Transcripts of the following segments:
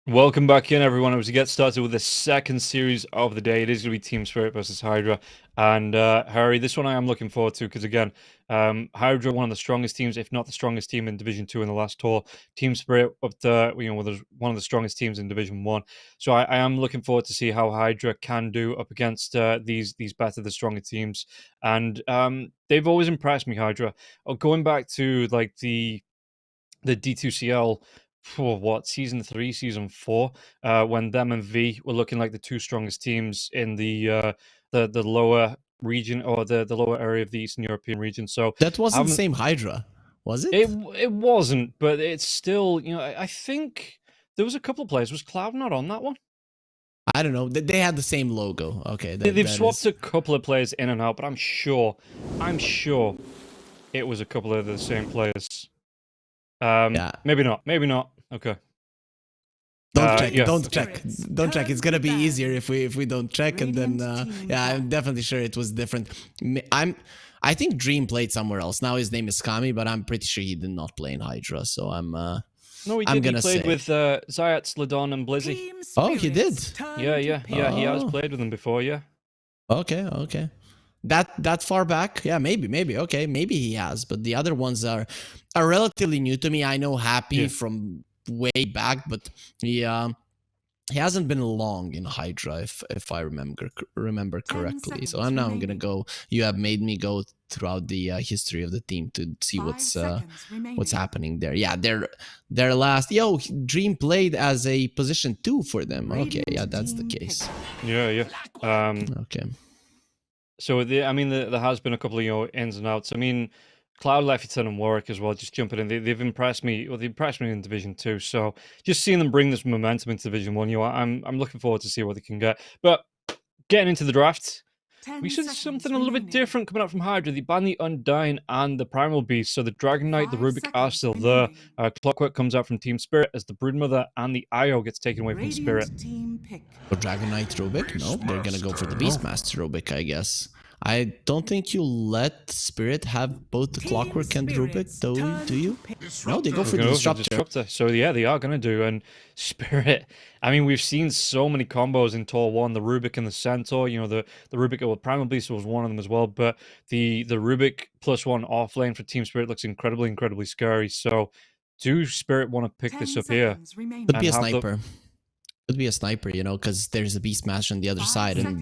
Welcome back in, everyone. As we get started with the second series of the day, it is going to be Team Spirit versus Hydra. And Harry, this one I am looking forward to because, again, Hydra, one of the strongest teams, if not the strongest team in Division 2 in the last tour. Team Spirit up to, was one of the strongest teams in Division 1. So I am looking forward to see how Hydra can do up against these better, the stronger teams. And they've always impressed me, Hydra. Going back to like the D2CL for what season 3, season 4, when them and V were looking like the two strongest teams in the lower region or the lower area of the Eastern European region. So That I wasn't the haven't. same Hydra, was It it? it wasn't, but it's still, I think there was a couple of players. Was Cloud not on that one? I don't know. They had the same logo. Okay, They've that swapped is. a couple of players in and out, but I'm sure it was a couple of the same players. Yeah. Maybe not. Maybe not. Okay. Don't check. Yeah. Don't check. Don't check. It's gonna be easier if we don't check, and then yeah, I'm definitely sure it was different. I think Dream played somewhere else. Now his name is Kami, but I'm pretty sure he did not play in Hydra. So No, he I'm did. He gonna played say. with Zayat, Sladon, and Blizzy. Oh, he did. Yeah. He has Oh, played with them before. Yeah. okay. That far back, yeah, maybe okay, maybe he has, but the other ones are relatively new to me. I know Happy Yeah. from way back, but he hasn't been long in Hydra, if I remember correctly. So I'm gonna go. You have made me go throughout the history of the team to see what's happening there. Yeah, their last Dream played as a position 2 for them. Okay, yeah, that's the case. Yeah. Okay. So there has been a couple of ins and outs. I mean, Cloud, Lefferton, and Warwick as well. Just jumping in, they've impressed me. Well, they impressed me in Division 2. So just seeing them bring this momentum into Division 1, I'm looking forward to see what they can get. But getting into the draft. We should see something a little bit different coming out from Hydra. They banned the Undying and the Primal Beast, so the Dragon Knight, the Rubik are still there. Clockwork comes out from Team Spirit as the Broodmother and the Io gets taken away from Spirit. So Dragon Knight Rubik? No, they're gonna go for the Beastmaster Rubik, I guess. I don't think you let Spirit have both the Clockwork and Rubik, though, do you? No, they go for the Disruptor. So yeah, they are going to do. And Spirit, I mean, we've seen so many combos in Tour 1, the Rubik and the Centaur, the Rubik, well, Primal Beast was one of them as well, but the Rubik +1 off lane for Team Spirit looks incredibly scary. So do Spirit want to pick this up here? Could be a sniper. Could be a sniper, because there's a Beastmaster on the other side, and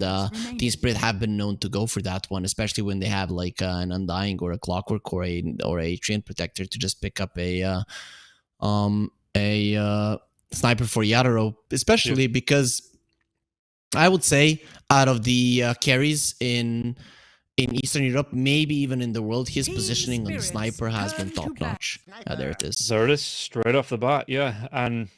Team Spirit have been known to go for that one, especially when they have like an Undying or a Clockwork or a Treant Protector to just pick up a sniper for Yatoro, especially because I would say out of the carries in Eastern Europe, maybe even in the world, his positioning on the sniper has been top notch. There it is. There it is, straight off the bat, yeah, and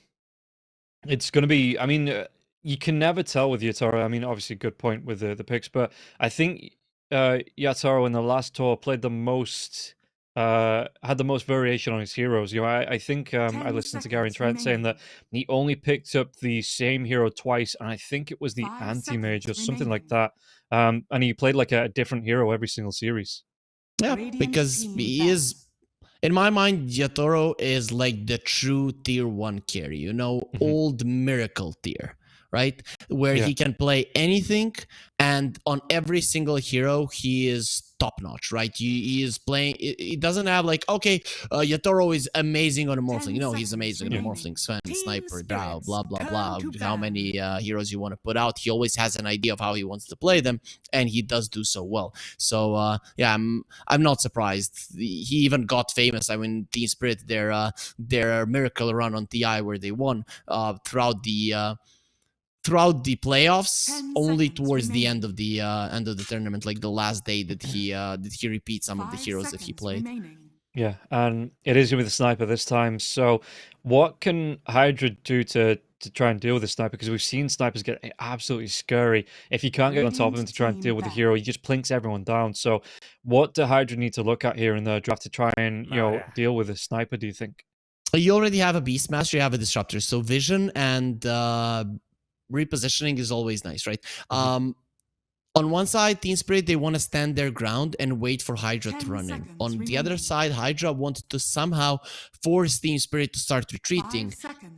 it's going to be, I mean, you can never tell with Yatoro. I mean, obviously, good point with the picks, but I think Yatoro in the last tour played the most, had the most variation on his heroes. I think I listened to Gary and Trent saying that he only picked up the same hero twice, and I think it was the anti-mage or something like that. And he played like a different hero every single series. Yeah, because he is. In my mind, Yatoro is like the true tier 1 carry, old miracle tier, right? Where he can play anything, and on every single hero, he is top notch, right? He is playing, it doesn't have like, okay, Yatoro is amazing on a Morphling. He's amazing on a Morphling, Sven, Sniper, Drow, blah, blah, blah. How many heroes you want to put out. He always has an idea of how he wants to play them, and he does do so well. So, yeah, I'm not surprised. He even got famous. I mean, Team Spirit, their miracle run on TI where they won throughout the playoffs, only towards the end of the tournament, like the last day, did he repeat some of the heroes that he played. Yeah, and it is with the sniper this time. So, what can Hydra do to try and deal with the sniper? Because we've seen snipers get absolutely scary. If you can't get on top of him to try and deal with the hero, he just plinks everyone down. So, what do Hydra need to look at here in the draft to try and deal with the sniper? Do you think? You already have a Beastmaster, you have a Disruptor, so vision and repositioning is always nice, right? On one side, Team Spirit, they want to stand their ground and wait for Hydra to run in. On the other side, Hydra wanted to somehow force Team Spirit to start retreating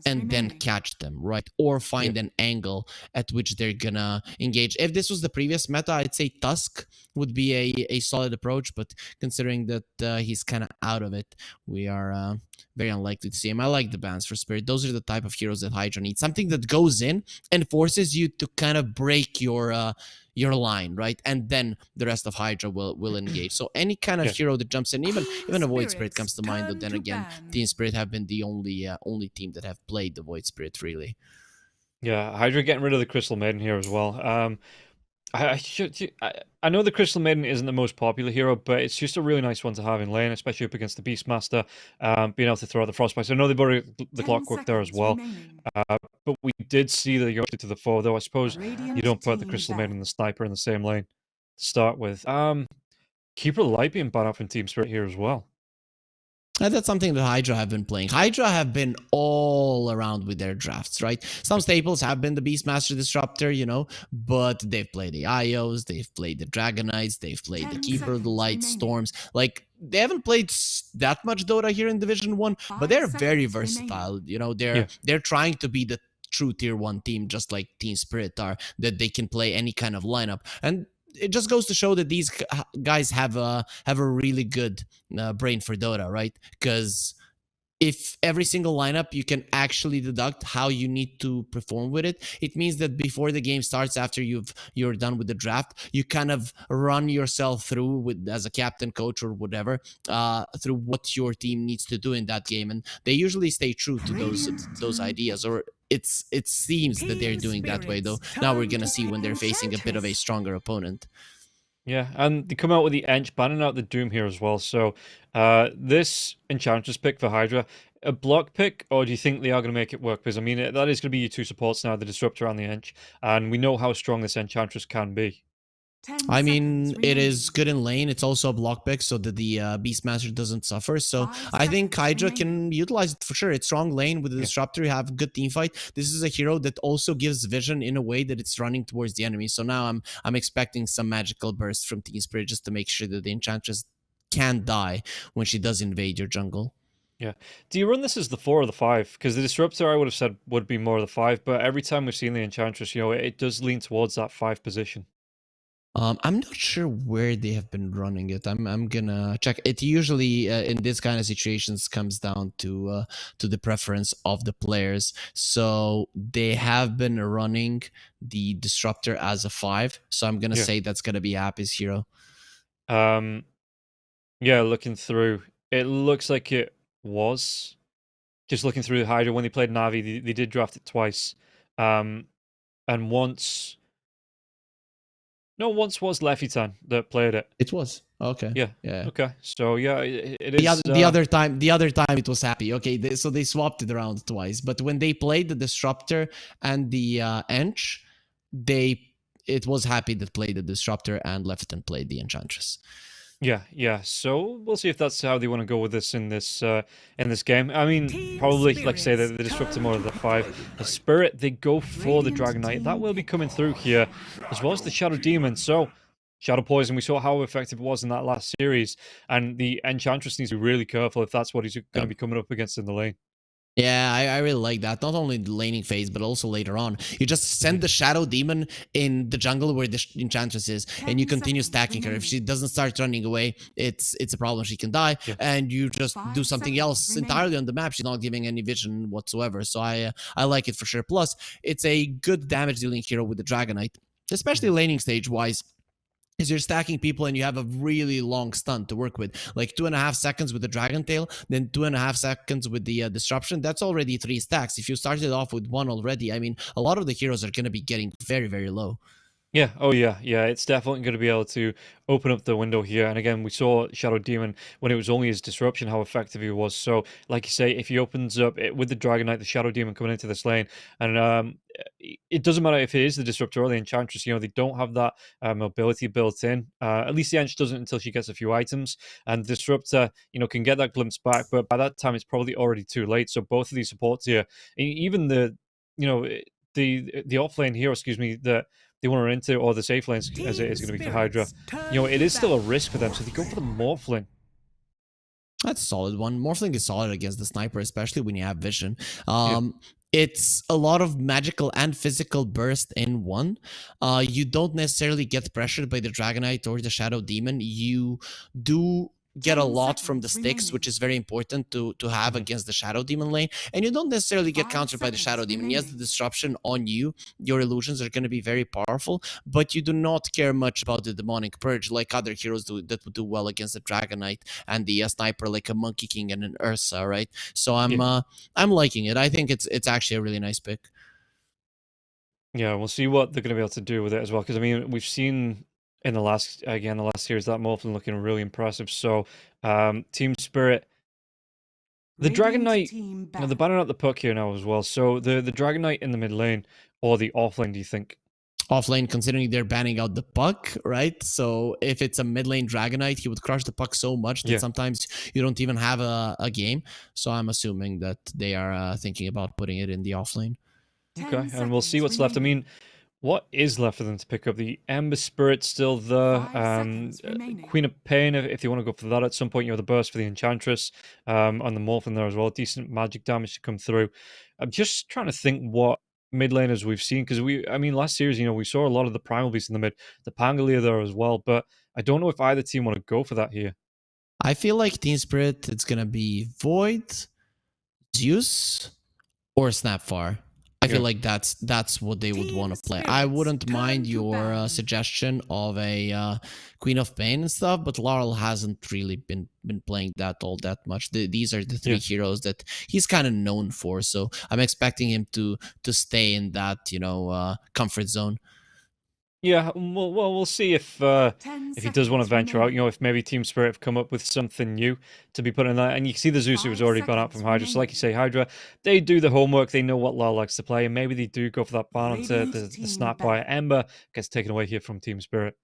and then catch them, right? Or find an angle at which they're gonna engage. If this was the previous meta, I'd say Tusk would be a solid approach, but considering that he's kind of out of it, we are very unlikely to see him. I like the bans for Spirit. Those are the type of heroes that Hydra needs. Something that goes in and forces you to kind of break your line, right? And then the rest of Hydra will engage. So any kind of hero that jumps in, even a Void Spirit comes to mind. But then again, Team Spirit have been the only team that have played the Void Spirit really. Yeah, Hydra getting rid of the Crystal Maiden here as well. I know the Crystal Maiden isn't the most popular hero, but it's just a really nice one to have in lane, especially up against the Beastmaster, being able to throw out the Frostbite. I know they've already the Clockwork there as well, but we did see the Yoshi to the 4, though I suppose you don't put the Crystal Maiden and the Sniper in the same lane to start with. Keeper Light being banned off in Team Spirit here as well. That's something that Hydra have been playing. Hydra have been all around with their drafts, right? Some staples have been the Beastmaster Disruptor, but they've played the IOs, they've played the Dragonites, they've played the Keeper of the Light Storms. Like, they haven't played that much Dota here in Division 1, but they're very versatile. They're trying to be the true tier 1 team, just like Team Spirit are, that they can play any kind of lineup. And it just goes to show that these guys have a really good brain for Dota, right? Because if every single lineup you can actually deduct how you need to perform with it, it means that before the game starts, after you're done with the draft, you kind of run yourself through with as a captain, coach, or whatever, through what your team needs to do in that game, and they usually stay true to those ideas, or it seems that they're doing that way. Though now we're gonna see when they're facing a bit of a stronger opponent. Yeah, and they come out with the Ench banning out the Doom here as well. So this Enchantress pick for Hydra, a block pick, or do you think they are going to make it work? Because, I mean, that is going to be your two supports now, the Disruptor and the Ench, and we know how strong this Enchantress can be. I mean, it is good in lane. It's also a block pick so that the Beastmaster doesn't suffer. So I think Hydra can utilize it for sure. It's strong lane with the Disruptor. You have a good team fight. This is a hero that also gives vision in a way that it's running towards the enemy. So now I'm expecting some magical bursts from Team Spirit just to make sure that the Enchantress can't die when she does invade your jungle. Yeah. Do you run this as the 4 or the 5? Because the Disruptor, I would have said, would be more the 5, but every time we've seen the Enchantress, it does lean towards that 5 position. I'm not sure where they have been running it. I'm gonna check. It usually in this kind of situations comes down to the preference of the players. So they have been running the Disruptor as a 5. So I'm gonna say that's gonna be Happy's hero. Yeah, looking through, it looks like it was. Just looking through the Hydra when they played Navi, they did draft it twice, and once. No, once was Levitan that played it. It was okay. Yeah. Okay. So yeah, it is. The other time it was Happy. Okay, so they swapped it around twice. But when they played the Disruptor and the Ench, it was Happy that played the Disruptor and Levitan played the Enchantress. Yeah. So we'll see if that's how they want to go with this in this game. I mean, probably like I say, the Disruptor more of the 5. The Spirit, they go for the Dragon Knight. That will be coming through here, as well as the Shadow Demon. So Shadow Poison, we saw how effective it was in that last series, and the Enchantress needs to be really careful if that's what he's going to be coming up against in the lane. Yeah, I really like that. Not only in the laning phase, but also later on. You just send the Shadow Demon in the jungle where the Enchantress is, and you continue stacking her. If she doesn't start running away, it's a problem. She can die, and you just do something else entirely on the map. She's not giving any vision whatsoever. So I like it for sure. Plus, it's a good damage dealing hero with the Dragonite, especially laning stage wise. Is you're stacking people and you have a really long stun to work with, like 2.5 seconds with the Dragon Tail, then 2.5 seconds with the Disruption. That's already 3 stacks. If you started off with 1 already, I mean, a lot of the heroes are going to be getting very, very low. Yeah, oh yeah, it's definitely going to be able to open up the window here. And again, we saw Shadow Demon when it was only his Disruption, how effective he was. So, like you say, if he opens up with the Dragon Knight, the Shadow Demon coming into this lane, and it doesn't matter if it is the Disruptor or the Enchantress, they don't have that mobility built in. At least the Ench doesn't until she gets a few items. And Disruptor, can get that glimpse back, but by that time, it's probably already too late. So both of these supports here, even the offlane hero, excuse me, that they want to run into, or the safe lanes as it is going to be for HYDRA. It is still a risk for them, so they go for the Morphling. That's a solid one. Morphling is solid against the sniper, especially when you have vision. Yeah. It's a lot of magical and physical burst in one. You don't necessarily get pressured by the Dragonite or the Shadow Demon. You do get a lot from the sticks, which is very important to have against the Shadow Demon lane. And you don't necessarily get countered by the Shadow Demon. Yes, the disruption on you, your illusions are going to be very powerful, but you do not care much about the Demonic Purge like other heroes do that would do well against the Dragonite and the sniper like a Monkey King and an Ursa, right? So I'm liking it. I think it's actually a really nice pick. Yeah, we'll see what they're going to be able to do with it as well. Because I mean, we've seen in the last series that Morphling looking really impressive. So, Team Spirit, the Dragonite, they're banning out the puck here now as well. So the Dragonite in the mid lane or the off lane, do you think? Off lane, considering they're banning out the puck, right? So if it's a mid lane Dragonite, he would crush the puck so much that sometimes you don't even have a game. So I'm assuming that they are thinking about putting it in the off lane. Okay, and we'll see what's left. I mean, what is left for them to pick up? The Ember Spirit still there. Queen of Pain, if they want to go for that at some point. The burst for the Enchantress on the Morphin there as well. Decent magic damage to come through. I'm just trying to think what mid laners we've seen, because last series, we saw a lot of the Primal Beasts in the mid, the Pangolier there as well, but I don't know if either team want to go for that here. I feel like Team Spirit, it's going to be Void, Zeus, or Snapfire. I feel like that's what they would want to play. I wouldn't mind your suggestion of a Queen of Pain and stuff, but Laurel hasn't really been playing that all that much. These are the three heroes that he's kind of known for, so I'm expecting him to stay in that comfort zone. Yeah, well, we'll see if he does want to venture out. If maybe Team Spirit have come up with something new to be put in there. And you can see the Zeus who was already banned out from HYDRA. So like you say, HYDRA, they do the homework. They know what Lyle likes to play. And maybe they do go for that ban onto the Snapfire. Ember gets taken away here from Team Spirit.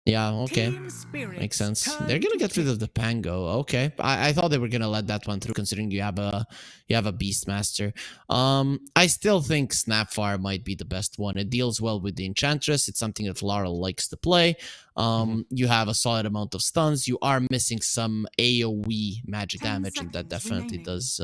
Yeah, okay. Makes sense. They're gonna get rid of the Pango. Okay. I thought they were gonna let that one through, considering you have a Beastmaster. I still think Snapfire might be the best one. It deals well with the Enchantress. It's something that Laurel likes to play. You have a solid amount of stuns. You are missing some AoE magic damage, and that definitely does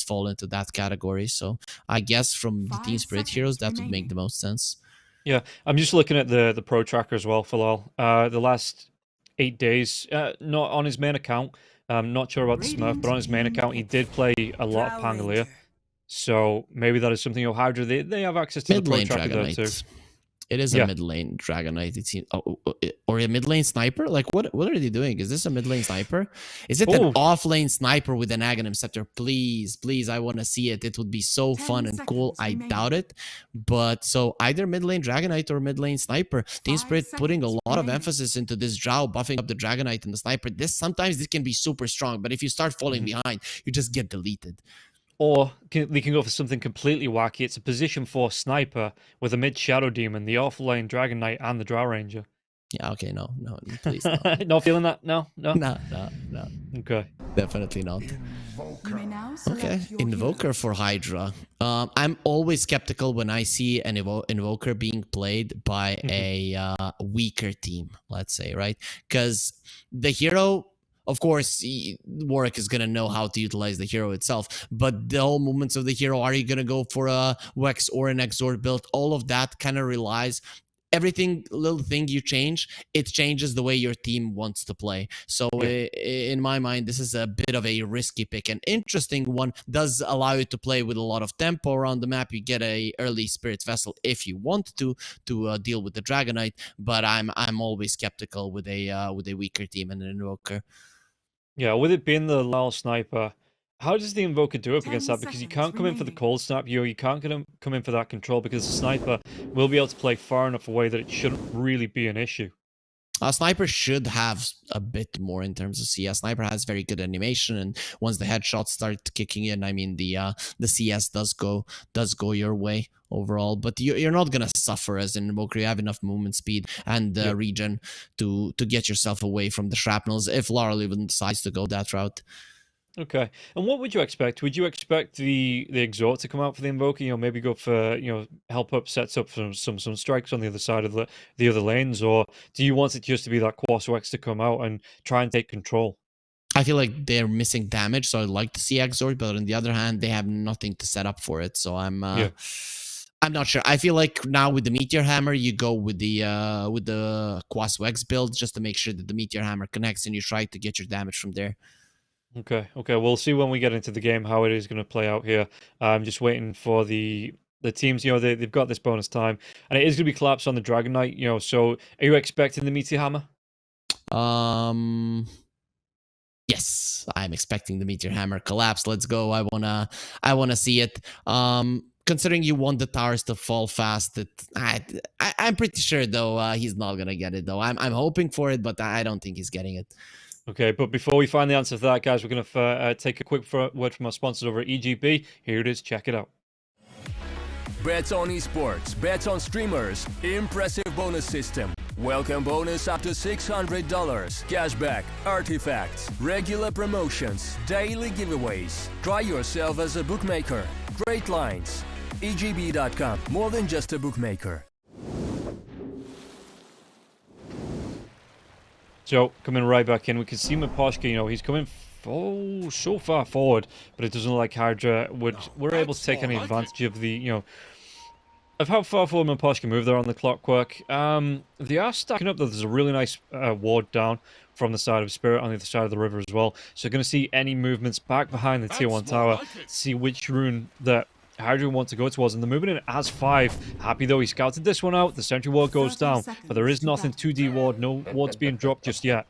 fall into that category. So I guess from the Team Spirit heroes, that would make the most sense. Yeah, I'm just looking at the pro tracker as well for Lol. The last 8 days, not on his main account. I'm not sure about the Smurf, but on his main account, he did play a lot of Pangolier. So maybe that is something HYDRA, they have access to the pro tracker there too. It is a mid lane Dragonite. It seems, or a mid lane sniper. Like what are they doing? Is this a mid lane sniper? Is it an off lane sniper with an Aghanim Scepter? Please, I want to see it. It would be so fun and cool. I doubt it, but so either mid lane Dragonite or mid lane sniper. Team Spirit putting a lot of emphasis into this Drow, buffing up the Dragonite and the sniper. Sometimes this can be super strong, but if you start falling behind, you just get deleted. Or we can go for something completely wacky. It's a position 4 sniper with a mid Shadow Demon, the off lane Dragon Knight, and the Drow Ranger. Yeah, okay, no, please no. Not feeling that? No. Okay. Definitely not. Okay, Invoker for HYDRA. I'm always skeptical when I see an Invoker being played by a weaker team, let's say, right? Because the hero... Of course, Warwick is going to know how to utilize the hero itself, but the whole movements of the hero, are you going to go for a Wex or an Exort build? All of that kind of relies, little thing you change, it changes the way your team wants to play. So in my mind, this is a bit of a risky pick. An interesting one, does allow you to play with a lot of tempo around the map. You get a early Spirit Vessel if you want to deal with the Dragonite, but I'm always skeptical with a weaker team and an Invoker. Yeah, with it being the Lyle Sniper, how does the Invoker do up against that? Because you can't come in for the cold snap, you can't come in for that control, because the Sniper will be able to play far enough away that it shouldn't really be an issue. A Sniper should have a bit more in terms of CS. Sniper has very good animation, and once the headshots start kicking in, I mean the CS does go your way overall. But you're not gonna suffer as an Invoker. You have enough movement speed and regen to get yourself away from the shrapnels if Laurel even decides to go that route. Okay. And what would you expect? Would you expect the exhort to come out for the invoker? Maybe go for help up sets up some strikes on the other side of the other lanes, or do you want it just to be that Quasso X to come out and try and take control? I feel like they're missing damage, so I'd like to see Exort, but on the other hand, they have nothing to set up for it. So I'm not sure. I feel like now with the Meteor Hammer, you go with the Quasso X build just to make sure that the Meteor Hammer connects, and you try to get your damage from there. Okay. We'll see when we get into the game how it is going to play out here. I'm just waiting for the teams. They've got this bonus time, and it is going to be collapsed on the Dragon Knight. So are you expecting the Meteor Hammer? Yes, I'm expecting the Meteor Hammer collapse. Let's go. I wanna see it. Considering you want the towers to fall fast, I'm pretty sure though he's not gonna get it though. I'm hoping for it, but I don't think he's getting it. Okay, but before we find the answer to that, guys, we're gonna take a quick word from our sponsors over at EGB. Here it is. Check it out. Bets on esports, bets on streamers, impressive bonus system. Welcome bonus up to $600, cashback, artifacts, regular promotions, daily giveaways. Try yourself as a bookmaker. Great lines. EGB.com, more than just a bookmaker. So, coming right back in, we can see Miposhka, he's coming so far forward, but it doesn't look like HYDRA were able to take any advantage of of how far forward Miposhka moved there on the clockwork. They are stacking up, though. There's a really nice ward down from the side of Spirit on the other side of the river as well. So, going to see any movements back behind the tier 1 tower, see which rune that HYDRA want to go towards, and they're moving in as 5. Happy though, he scouted this one out. The sentry ward goes down, but there is nothing 2D ward. No ward's being dropped just yet.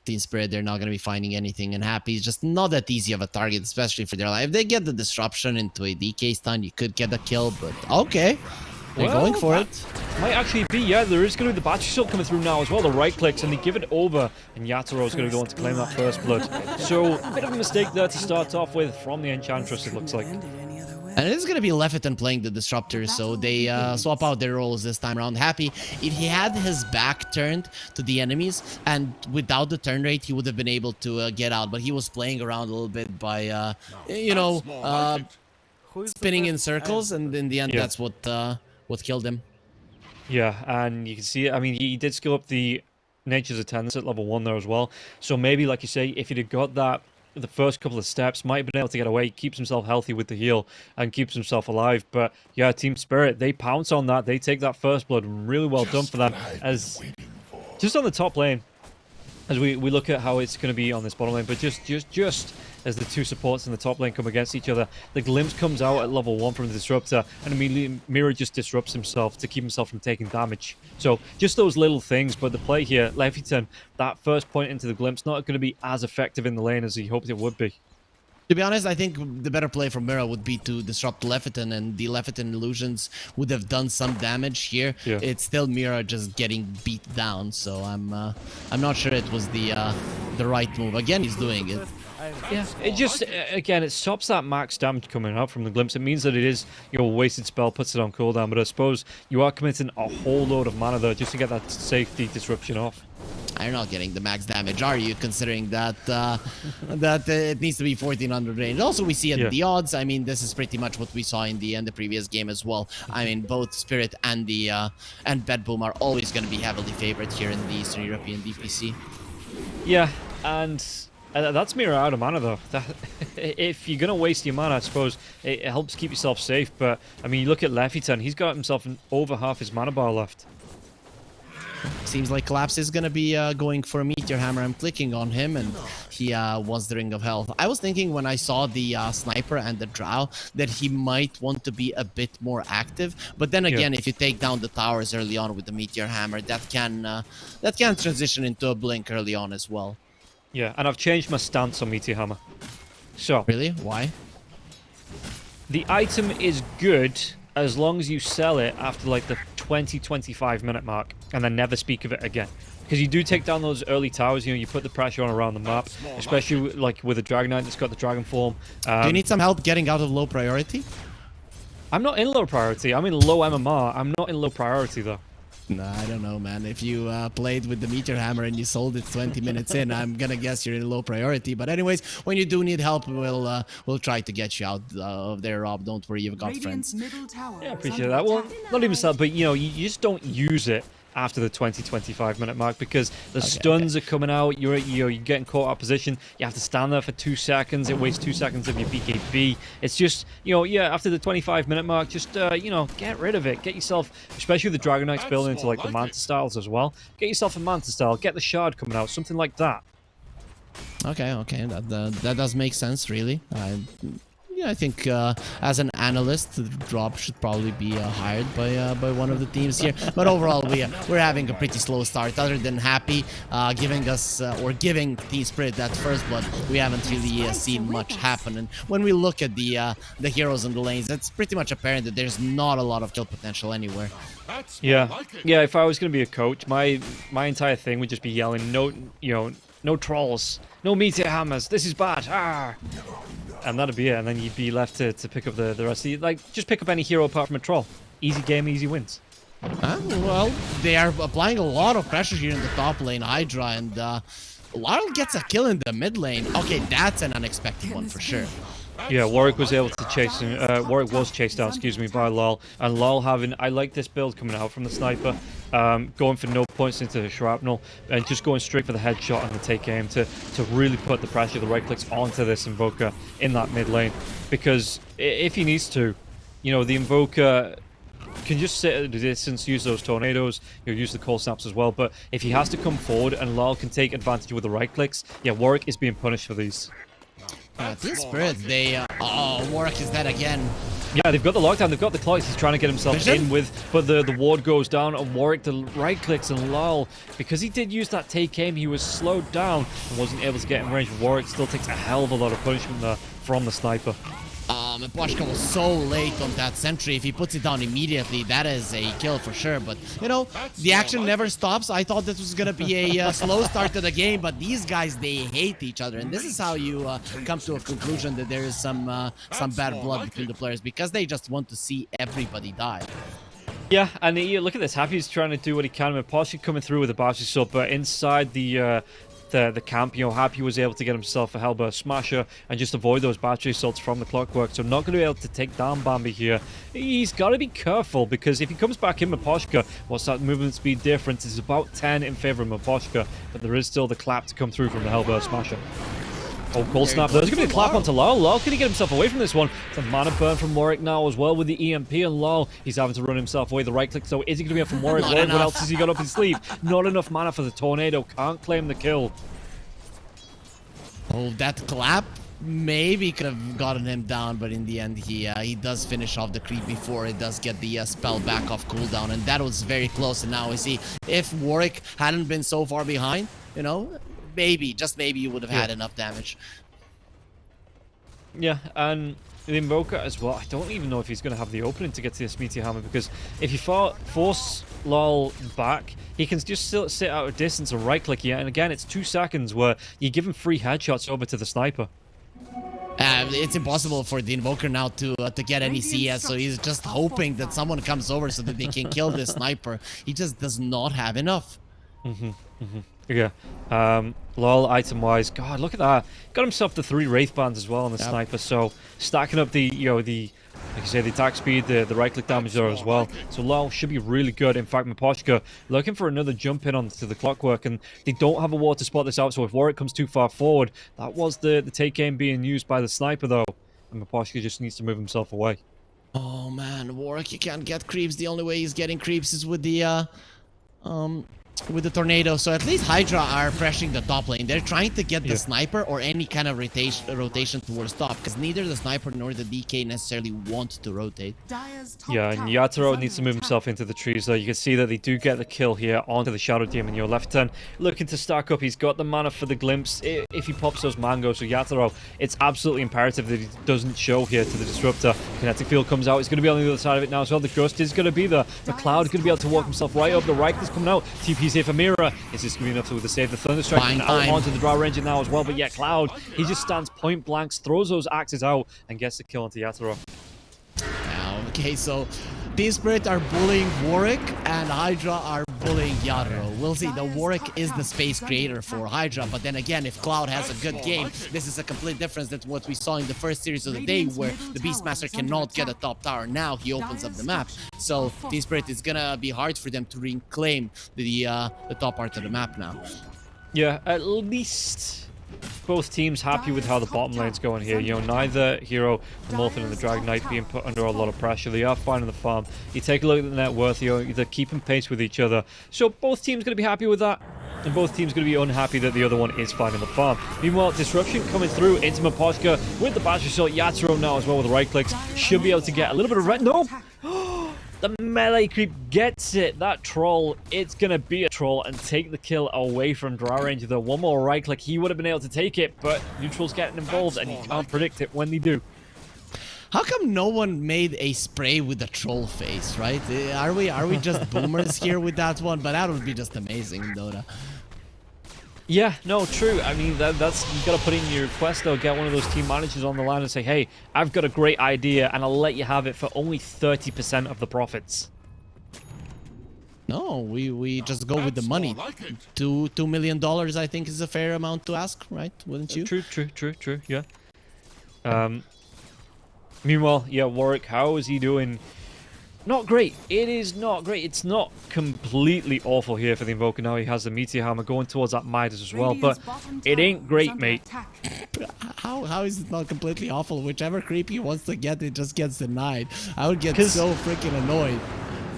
Team Spirit, they're not going to be finding anything, and Happy is just not that easy of a target, especially for their life. If they get the disruption into a DK stun, you could get a kill, but okay. They're going for it. Might actually be, yeah. There is going to be the battery shot coming through now as well. The right clicks, and they give it over, and Yatoro is going to go on to claim that first blood. So, a bit of a mistake there to start off with from the Enchantress, it looks like. And it is going to be Leviathan playing the Disruptor, so they swap out their roles this time around. Happy, if he had his back turned to the enemies, and without the turn rate, he would have been able to get out. But he was playing around a little bit by, spinning in circles, and in the end, that's what killed him. Yeah, and you can see it. I mean, he did skill up the Nature's Attendance at level 1 there as well. So maybe, like you say, if he'd have got that, the first couple of steps, might have been able to get away. He keeps himself healthy with the heal and keeps himself alive. But yeah, Team Spirit, they pounce on that. They take that first blood. Really well done for them. As just on the top lane, as we look at how it's going to be on this bottom lane, but just as the two supports in the top lane come against each other, the Glimpse comes out at level 1 from the Disruptor, and immediately Mira just disrupts himself to keep himself from taking damage. So just those little things, but the play here, Leviathan, that first point into the Glimpse, not going to be as effective in the lane as he hoped it would be. To be honest, I think the better play from Mira would be to disrupt Leviathan, and the Leviathan illusions would have done some damage here. Yeah. It's still Mira just getting beat down, so I'm not sure it was the right move. Again, he's doing it. Yeah, it just, again, it stops that max damage coming out from the Glimpse. It means that it is your wasted spell, puts it on cooldown, but I suppose you are committing a whole load of mana there just to get that safety disruption off. You're not getting the max damage, are you, considering that it needs to be 1400 range. Also, we see at the odds, I mean, this is pretty much what we saw in the previous game as well. I mean, both Spirit and Bedboom are always going to be heavily favored here in the Eastern European DPC. Yeah, and that's Mira out of mana, though. If you're going to waste your mana, I suppose it helps keep yourself safe. But, I mean, you look at Leviathan, he's got himself over half his mana bar left. Seems like Collapse is going to be going for a Meteor Hammer. I'm clicking on him, and he wants the Ring of Health. I was thinking when I saw the Sniper and the Drow that he might want to be a bit more active. But then again, if you take down the towers early on with the Meteor Hammer, that can transition into a Blink early on as well. Yeah, and I've changed my stance on Meteor Hammer. So really? Why? The item is good as long as you sell it after like the 20-25 minute mark and then never speak of it again. Because you do take down those early towers, you put the pressure on around the map, especially like with a Dragon Knight that's got the Dragon Form. Do you need some help getting out of low priority? I'm not in low priority. I'm in low MMR. I'm not in low priority though. No, I don't know, man. If you played with the Meteor Hammer and you sold it 20 minutes in, I'm gonna guess you're in low priority. But anyways, when you do need help, we'll try to get you out of there, Rob. Don't worry, you've got friends. Yeah, I appreciate that. Well, not even that, but you just don't use it after the 20-25 minute mark because the stuns are coming out. You're getting caught out of position. You have to stand there for 2 seconds. It wastes 2 seconds of your BKB. It's just after the 25-minute mark, just get rid of it. Get yourself, especially with the Dragon Knights building into like the Manta styles as well. Get yourself a Manta style. Get the Shard coming out, something like that. Okay, that does make sense, really. I think as an analyst, the drop should probably be hired by one of the teams here. But overall, we're having a pretty slow start. Other than Happy giving us or giving Team Spirit that first blood, we haven't really seen much happen. And when we look at the heroes in the lanes, it's pretty much apparent that there's not a lot of kill potential anywhere. Yeah. If I was gonna be a coach, my entire thing would just be yelling, no trolls, no meteor hammers. This is bad. Ah. And that'd be it, and then you'd be left to pick up the rest of the, just pick up any hero apart from a troll. Easy game, easy wins. Well, they are applying a lot of pressure here in the top lane, HYDRA, and Lyle gets a kill in the mid lane. Okay, that's an unexpected one for sure. Yeah, Warwick was able to chase him. Warwick was chased down, by Lol. And Lol I like this build coming out from the sniper. Going for no points into the shrapnel and just going straight for the headshot and the take aim to really put the pressure, the right clicks onto this Invoker in that mid lane. Because if he needs to, the Invoker can just sit at a distance, use those tornadoes, use the cold snaps as well. But if he has to come forward and Lol can take advantage with the right clicks, yeah, Warwick is being punished for these. Team Spirit, Warwick is dead again. Yeah, they've got the lockdown, they've got the clocks, he's trying to get himself in with, but the ward goes down and Warwick the right clicks and Lol, because he did use that take aim, he was slowed down and wasn't able to get in range. Warwick still takes a hell of a lot of punishment there from the sniper. Płaszka was so late on that sentry. If he puts it down immediately, that is a kill for sure. But, the action never stops. I thought this was going to be a slow start to the game, but these guys, they hate each other. And this is how you come to a conclusion that there is some bad blood between the players, because they just want to see everybody die. Yeah, and look at this. Happy's trying to do what he can with Płaszka coming through with the Bowser sub, but inside the camp, Happy was able to get himself a Hellburst Smasher and just avoid those battery assaults from the Clockwork. So not going to be able to take down Bambi here. He's got to be careful, because if he comes back in Miposhka, what's that movement speed difference? It's about 10 in favor of Miposhka, but there is still the clap to come through from the Hellburst Smasher. Oh, cold snap. There's going to be a clap onto Lol. Lol, can he get himself away from this one? It's a mana burn from Warwick now as well with the EMP, and Lol, he's having to run himself away. The right click, so is he going to be up from Warwick? What else has he got up his sleeve? Not enough mana for the tornado. Can't claim the kill. Oh, that clap maybe could have gotten him down, but in the end, he does finish off the creep before it does get the spell back off cooldown, and that was very close. And now we see if Warwick hadn't been so far behind, maybe, just maybe, you would have had enough damage. Yeah, and the Invoker as well. I don't even know if he's going to have the opening to get to this Meteor Hammer, because if you force Lol back, he can just still sit out of distance and right click here, and again, it's 2 seconds where you give him 3 headshots over to the sniper. It's impossible for the Invoker now to get any CS, so he's just hoping that someone comes over so that they can kill this sniper. He just does not have enough. Yeah. Lol, item-wise, God, look at that. Got himself the 3 Wraith Bands as well on the sniper, so stacking up the, like you say, the attack speed, the right-click damage there as well. So Lol should be really good. In fact, Miposhka looking for another jump in onto the Clockwork, and they don't have a ward to spot this out, so if Warwick comes too far forward, that was the take aim being used by the sniper, though. And Miposhka just needs to move himself away. Oh, man, Warwick, he can't get creeps. The only way he's getting creeps is with the tornado. So at least HYDRA are pressuring the top lane. They're trying to get the sniper or any kind of rotation towards top, because neither the sniper nor the DK necessarily want to rotate. Yeah, and Yatoro needs to move himself into the trees, though. You can see that they do get the kill here onto the Shadow Demon. Your left turn looking to stack up. He's got the mana for the glimpse if he pops those mangoes. So Yatoro, it's absolutely imperative that he doesn't show here to the Disruptor. Kinetic Field comes out. It's going to be on the other side of it now as well. The Gust is going to be there. The Cloud is going to be able to walk himself right up. The right is coming out. TP's here for Mira. Is this going to be enough to save the Thunderstrike? And out onto the Drow Ranger now as well. But yeah, Cloud, he just stands point blank, throws those axes out, and gets the kill onto Yatoro. Okay, so Team Spirit are bullying Warwick, and HYDRA are bullying Yadro. We'll see. The Warwick is the space creator for HYDRA, but then again, if Cloud has a good game, this is a complete difference than what we saw in the first series of the day, where the Beastmaster cannot get a top tower. Now he opens up the map, so Team Spirit is gonna be hard for them to reclaim the top part of the map now. Yeah, at least both teams happy with how the bottom lane's going here. You know, neither hero, the Morphin and the Dragon Knight, being put under a lot of pressure. They are finding the farm. You take a look at the net worth, you know, they're keeping pace with each other. So both teams going to be happy with that, and both teams going to be unhappy that the other one is finding the farm. Meanwhile, Disruption coming through into Miposhka with the battery shot. Yatoro now as well with the right clicks. Should be able to get a little bit of red. No! The melee creep gets it. That troll, it's going to be a troll and take the kill away from Drow Ranger. The one more right click, he would have been able to take it, but neutral's getting involved and you can't predict it when they do. How come no one made a spray with the troll face, right? Are we just boomers here with that one? But that would be just amazing in Dota. Yeah, no, true. I mean, that's you got to put in your request, though. Get one of those team managers on the line and say, hey, I've got a great idea, and I'll let you have it for only 30% of the profits. No, we just go with the money. $2 million, I think, is a fair amount to ask, right? Wouldn't you? True, yeah. Meanwhile, yeah, Warwick, how is he doing? Not great. It is not great. It's not completely awful here for the Invoker now. He has the Meteor Hammer going towards that Midas as well, but it ain't great, mate. How is it not completely awful? Whichever creep he wants to get, it just gets denied. I would get so freaking annoyed.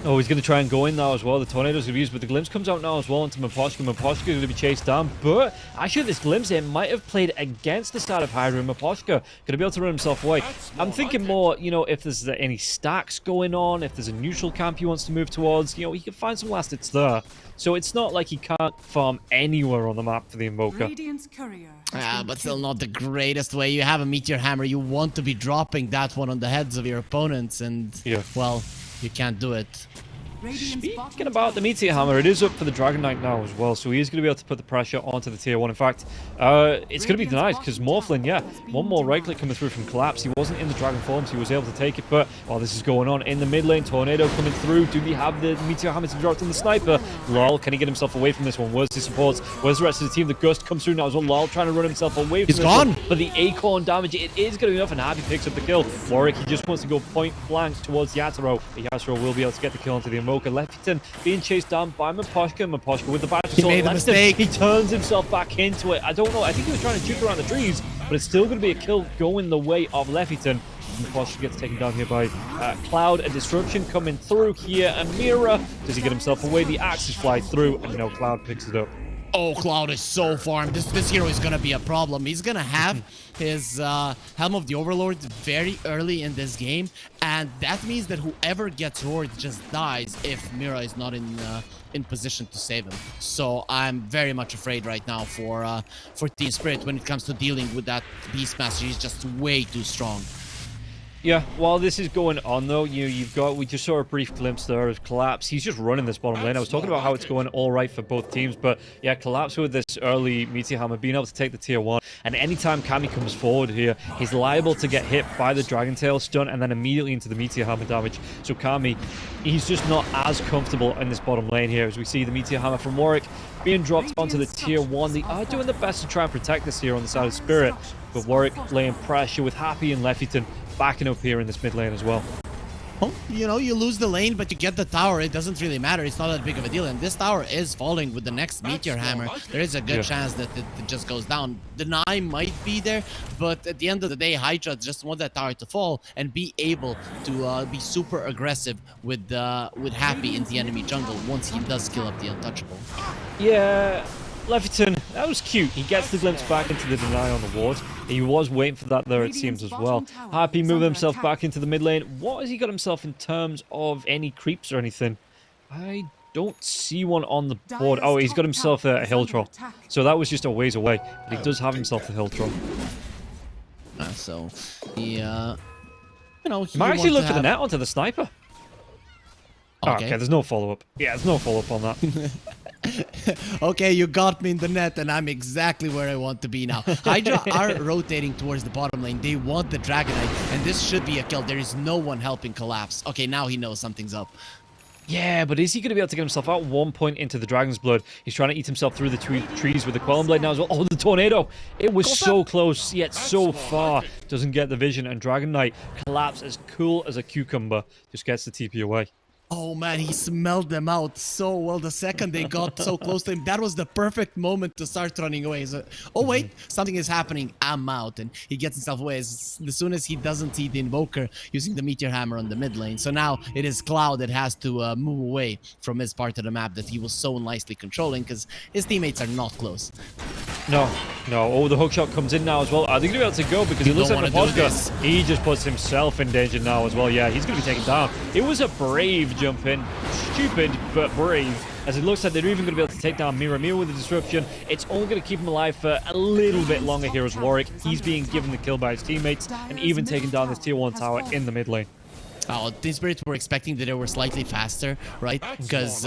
Oh, he's going to try and go in now as well. The Tornado's going to be used, but the Glimpse comes out now as well into Miposhka. Miposhka going to be chased down, but actually this Glimpse here might have played against the side of HYDRA, and Miposhka going to be able to run himself away. I'm thinking more, you know, if there's any stacks going on, if there's a neutral camp he wants to move towards, you know, he can find some last hits there. So it's not like he can't farm anywhere on the map for the Invoker. But still not the greatest way. You have a Meteor Hammer, you want to be dropping that one on the heads of your opponents, and, well, you can't do it. Speaking about the Meteor Hammer, it is up for the Dragon Knight now as well, so he is going to be able to put the pressure onto the tier 1. In fact, it's going to be denied because Morphlin, yeah, one more right click coming through from Collapse. He wasn't in the Dragon form, so he was able to take it, but while this is going on in the mid lane, Tornado coming through. Do they have the Meteor Hammer to be dropped on the Sniper? Lol, can he get himself away from this one? Where's his supports? Where's the rest of the team? The Gust comes through now as well. Lol trying to run himself away from this one. But the Acorn damage, it is going to be enough, and Happy picks up the kill. Warwick, he just wants to go point blank towards Yatoro. Yatoro will be able to get the kill onto the Invoker. Leftington being chased down by Miposhka. Miposhka with the battery sword. He made a mistake. He turns himself back into it. I don't know. I think he was trying to juke around the trees, but it's still going to be a kill going the way of Leftington. Miposhka gets taken down here by Cloud. A Disruption coming through here. And Mira, does he get himself away? The axes fly through, and no, Cloud picks it up. Oh, Cloud is so farmed. This hero is gonna be a problem. He's gonna have his Helm of the Overlord very early in this game, and that means that whoever gets roared just dies if Mira is not in position to save him. So I'm very much afraid right now for Team Spirit when it comes to dealing with that Beastmaster. He's just way too strong. Yeah, while this is going on though, we just saw a brief glimpse there of Collapse. He's just running this bottom lane. I was talking about how it's going all right for both teams, but yeah, Collapse with this early Meteor Hammer being able to take the tier 1, and anytime Kami comes forward here, he's liable to get hit by the Dragon Tail stun and then immediately into the Meteor Hammer damage. So Kami, he's just not as comfortable in this bottom lane here, as we see the Meteor Hammer from Warwick being dropped onto the tier 1. They are doing the best to try and protect this here on the side of Spirit, but Warwick laying pressure with Happy and Leftington backing up here in this mid lane as well. Well, you know, you lose the lane, but you get the tower. It doesn't really matter. It's not that big of a deal. And this tower is falling with the next Meteor Hammer. There is a good chance that it just goes down. Deny might be there, but at the end of the day, HYDRA just want that tower to fall and be able to be super aggressive with Happy in the enemy jungle once he does kill up the Untouchable. Yeah, Leftington, that was cute. He gets the glimpse back into the deny on the ward. He was waiting for that there, it seems, as well. Happy moving himself back into the mid lane. What has he got himself in terms of any creeps or anything? I don't see one on the board. Oh, he's got himself a hill troll. So that was just a ways away. But he does have himself a hill troll. So, he, you know, he might actually look for the net onto the Sniper. Okay, there's no follow-up. Yeah, there's no follow-up on that. Okay, you got me in the net, and I'm exactly where I want to be now. HYDRA are rotating towards the bottom lane. They want the Dragonite, and this should be a kill. There is no one helping Collapse. Okay, now he knows something's up. Yeah, but is he going to be able to get himself out 1 point into the Dragon's Blood? He's trying to eat himself through the trees with the Quelling Blade now as well. Oh, the Tornado! It was so close, yet so far. Doesn't get the vision, and Dragon Knight Collapse as cool as a cucumber. Just gets the TP away. Oh man, he smelled them out so well. The second they got so close to him, that was the perfect moment to start running away. So, oh wait, something is happening. I'm out, and he gets himself away as soon as he doesn't see the Invoker using the Meteor Hammer on the mid lane. So now it is Cloud that has to move away from his part of the map that he was so nicely controlling because his teammates are not close. No. Oh, the hookshot comes in now as well. Are they going to be able to go? Because he looks like the podcast. He just puts himself in danger now as well. Yeah, he's going to be taken down. It was a brave jump in. Stupid, but brave. As it looks like they're even going to be able to take down Mira. Mira with the disruption. It's only going to keep him alive for a little bit longer here as Warwick. He's being given the kill by his teammates and even taking down this tier 1 tower in the mid lane. Oh, Team Spirit were expecting that they were slightly faster, right? Because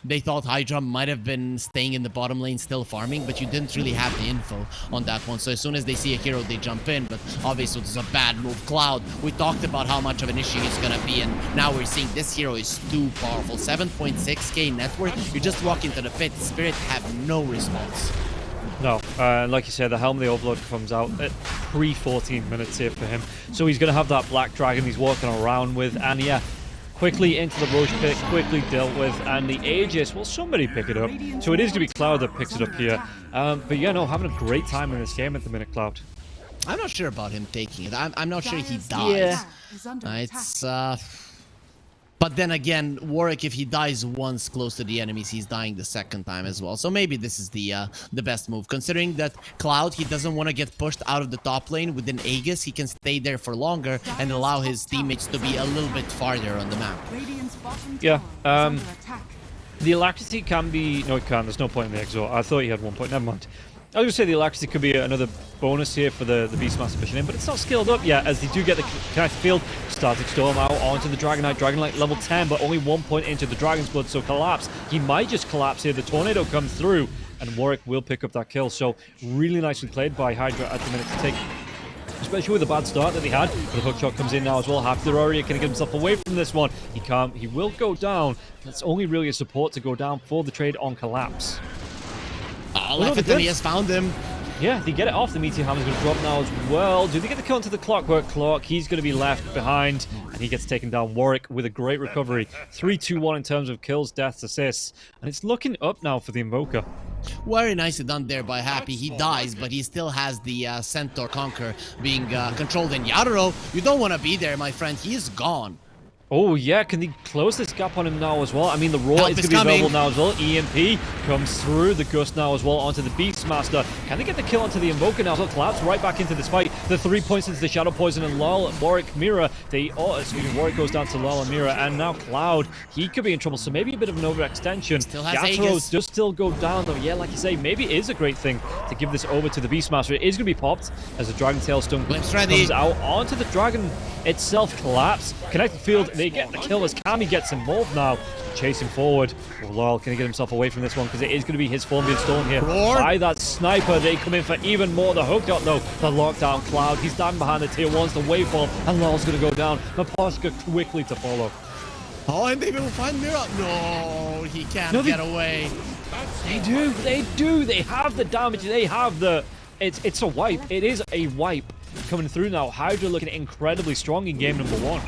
they thought HYDRA might have been staying in the bottom lane still farming, but you didn't really have the info on that one. So as soon as they see a hero, they jump in, but obviously it's a bad move. Cloud, we talked about how much of an issue he's gonna be, and now we're seeing this hero is too powerful. 7.6k net worth, you just walk into the pit, Spirit have no response. No, like you said, the Helm of the Overlord comes out at pre-14 minutes here for him. So he's going to have that Black Dragon he's walking around with. And yeah, quickly into the Roche pit, quickly dealt with. And the Aegis, well, somebody pick it up. So it is going to be Cloud that picks it up here. But yeah, no, having a great time in this game at the minute, Cloud. I'm not sure about him taking it. I'm not sure he dies. Yeah. But then again, Warwick, if he dies once close to the enemies, he's dying the second time as well. So maybe this is the best move. Considering that Cloud, he doesn't want to get pushed out of the top lane with an Aegis. He can stay there for longer and allow his teammates to be a little bit farther on the map. Yeah, the Alacrity can be... No, it can't. There's no point in the exort. I thought he had 1 point. Never mind. I was going to say the Alacrity could be another bonus here for the Beastmaster pushing in, but it's not skilled up yet, as they do get the Kinetic Field. Static Storm out onto the Dragonite. Dragonite level 10, but only 1 point into the Dragon's Blood, so Collapse. He might just collapse here. The Tornado comes through, and Warwick will pick up that kill. So really nicely played by HYDRA at the minute to take, especially with the bad start that they had. But the hookshot comes in now as well. HYDRA can get himself away from this one. He can't. He will go down. That's only really a support to go down for the trade on Collapse. He has found him. Yeah, they get it off. The Meteor Hammer's going to drop now as well. Do they get the kill into the Clockwork Clock? He's going to be left behind, and he gets taken down. Warwick with a great recovery. 3-2-1 in terms of kills, deaths, assists. And it's looking up now for the Invoker. Very nicely done there by Happy. He dies, but he still has the Centaur Conquer being controlled. And Yadro, you don't want to be there, my friend. He is gone. Oh, yeah. Can they close this gap on him now as well? I mean, the Roar is going to be available now as well. EMP comes through the Gust now as well onto the Beastmaster. Can they get the kill onto the Invoker now? So Collapse right back into this fight. The 3 points into the Shadow Poison and Lol, Warwick, Mira. Warwick goes down to Lol and Mira. And now Cloud, he could be in trouble. So maybe a bit of an overextension. Still has Aegis. Does still go down though. Yeah, like you say, maybe it is a great thing to give this over to the Beastmaster. It is going to be popped as the Dragon Tail Stone comes out onto the Dragon itself. Collapse. Connected Field. They get the kill as Kami gets involved now. Chasing forward. Oh, Lol, can he get himself away from this one? Because it is going to be his form being stolen here by that sniper. They come in for even more. The hook dot though. The lockdown Cloud. He's standing behind the tier 1s. The waveform. And Lol's going to go down. Maposka quickly to follow. Oh, and they will find Mira. No, he can't get away. They do. They do. They have the damage. They have the... It's a wipe. It is a wipe coming through now. HYDRA looking incredibly strong in game number 1.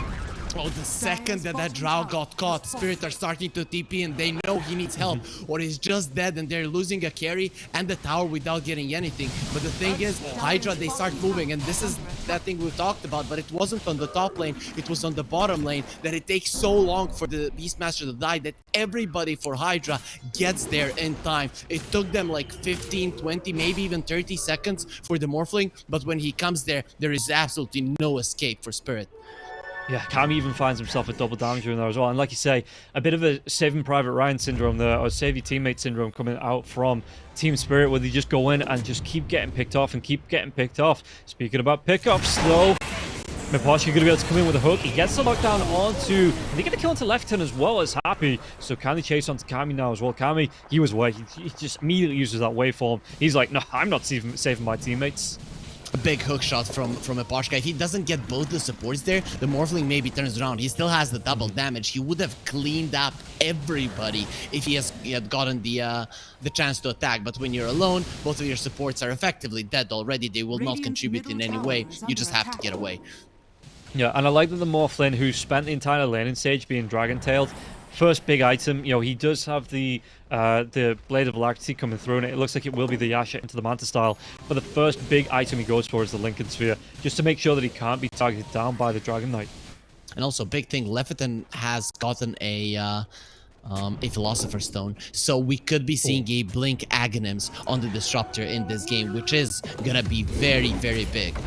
Oh, the second that Drow got caught, Spirit are starting to TP and they know he needs help, or he's just dead and they're losing a carry and the tower without getting anything. But the thing is, HYDRA, they start moving, and this is that thing we talked about, but it wasn't on the top lane, it was on the bottom lane, that it takes so long for the Beastmaster to die that everybody for HYDRA gets there in time. It took them like 15, 20, maybe even 30 seconds for the Morphling, but when he comes there, there is absolutely no escape for Spirit. Yeah, Kami even finds himself a double damage in there as well. And like you say, a bit of a Saving Private Ryan syndrome there, or Save Your Teammate syndrome coming out from Team Spirit, where they just go in and just keep getting picked off and keep getting picked off. Speaking about pickups, though, Miposhka going to be able to come in with a hook. He gets the lockdown onto... And they get a kill onto left turn as well as Happy. So can they chase onto Kami now as well? Kami, he was away. He just immediately uses that waveform. He's like, no, I'm not saving my teammates. A big hook shot from Miposhka. If he doesn't get both the supports there, the Morphling maybe turns around. He still has the double damage. He would have cleaned up everybody if he had gotten the chance to attack. But when you're alone, both of your supports are effectively dead already. They will not contribute in any way. You just have to get away. Yeah, and I like that the Morphlin, who spent the entire laning stage being dragon-tailed, first big item, you know, he does have the Blade of Alacrity coming through, and it looks like it will be the Yasha into the Manta style. But the first big item he goes for is the Lincoln Sphere, just to make sure that he can't be targeted down by the Dragon Knight. And also, big thing, Leviathan has gotten a Philosopher's Stone, so we could be seeing a Blink Aghanims on the Disruptor in this game, which is gonna be very, very big.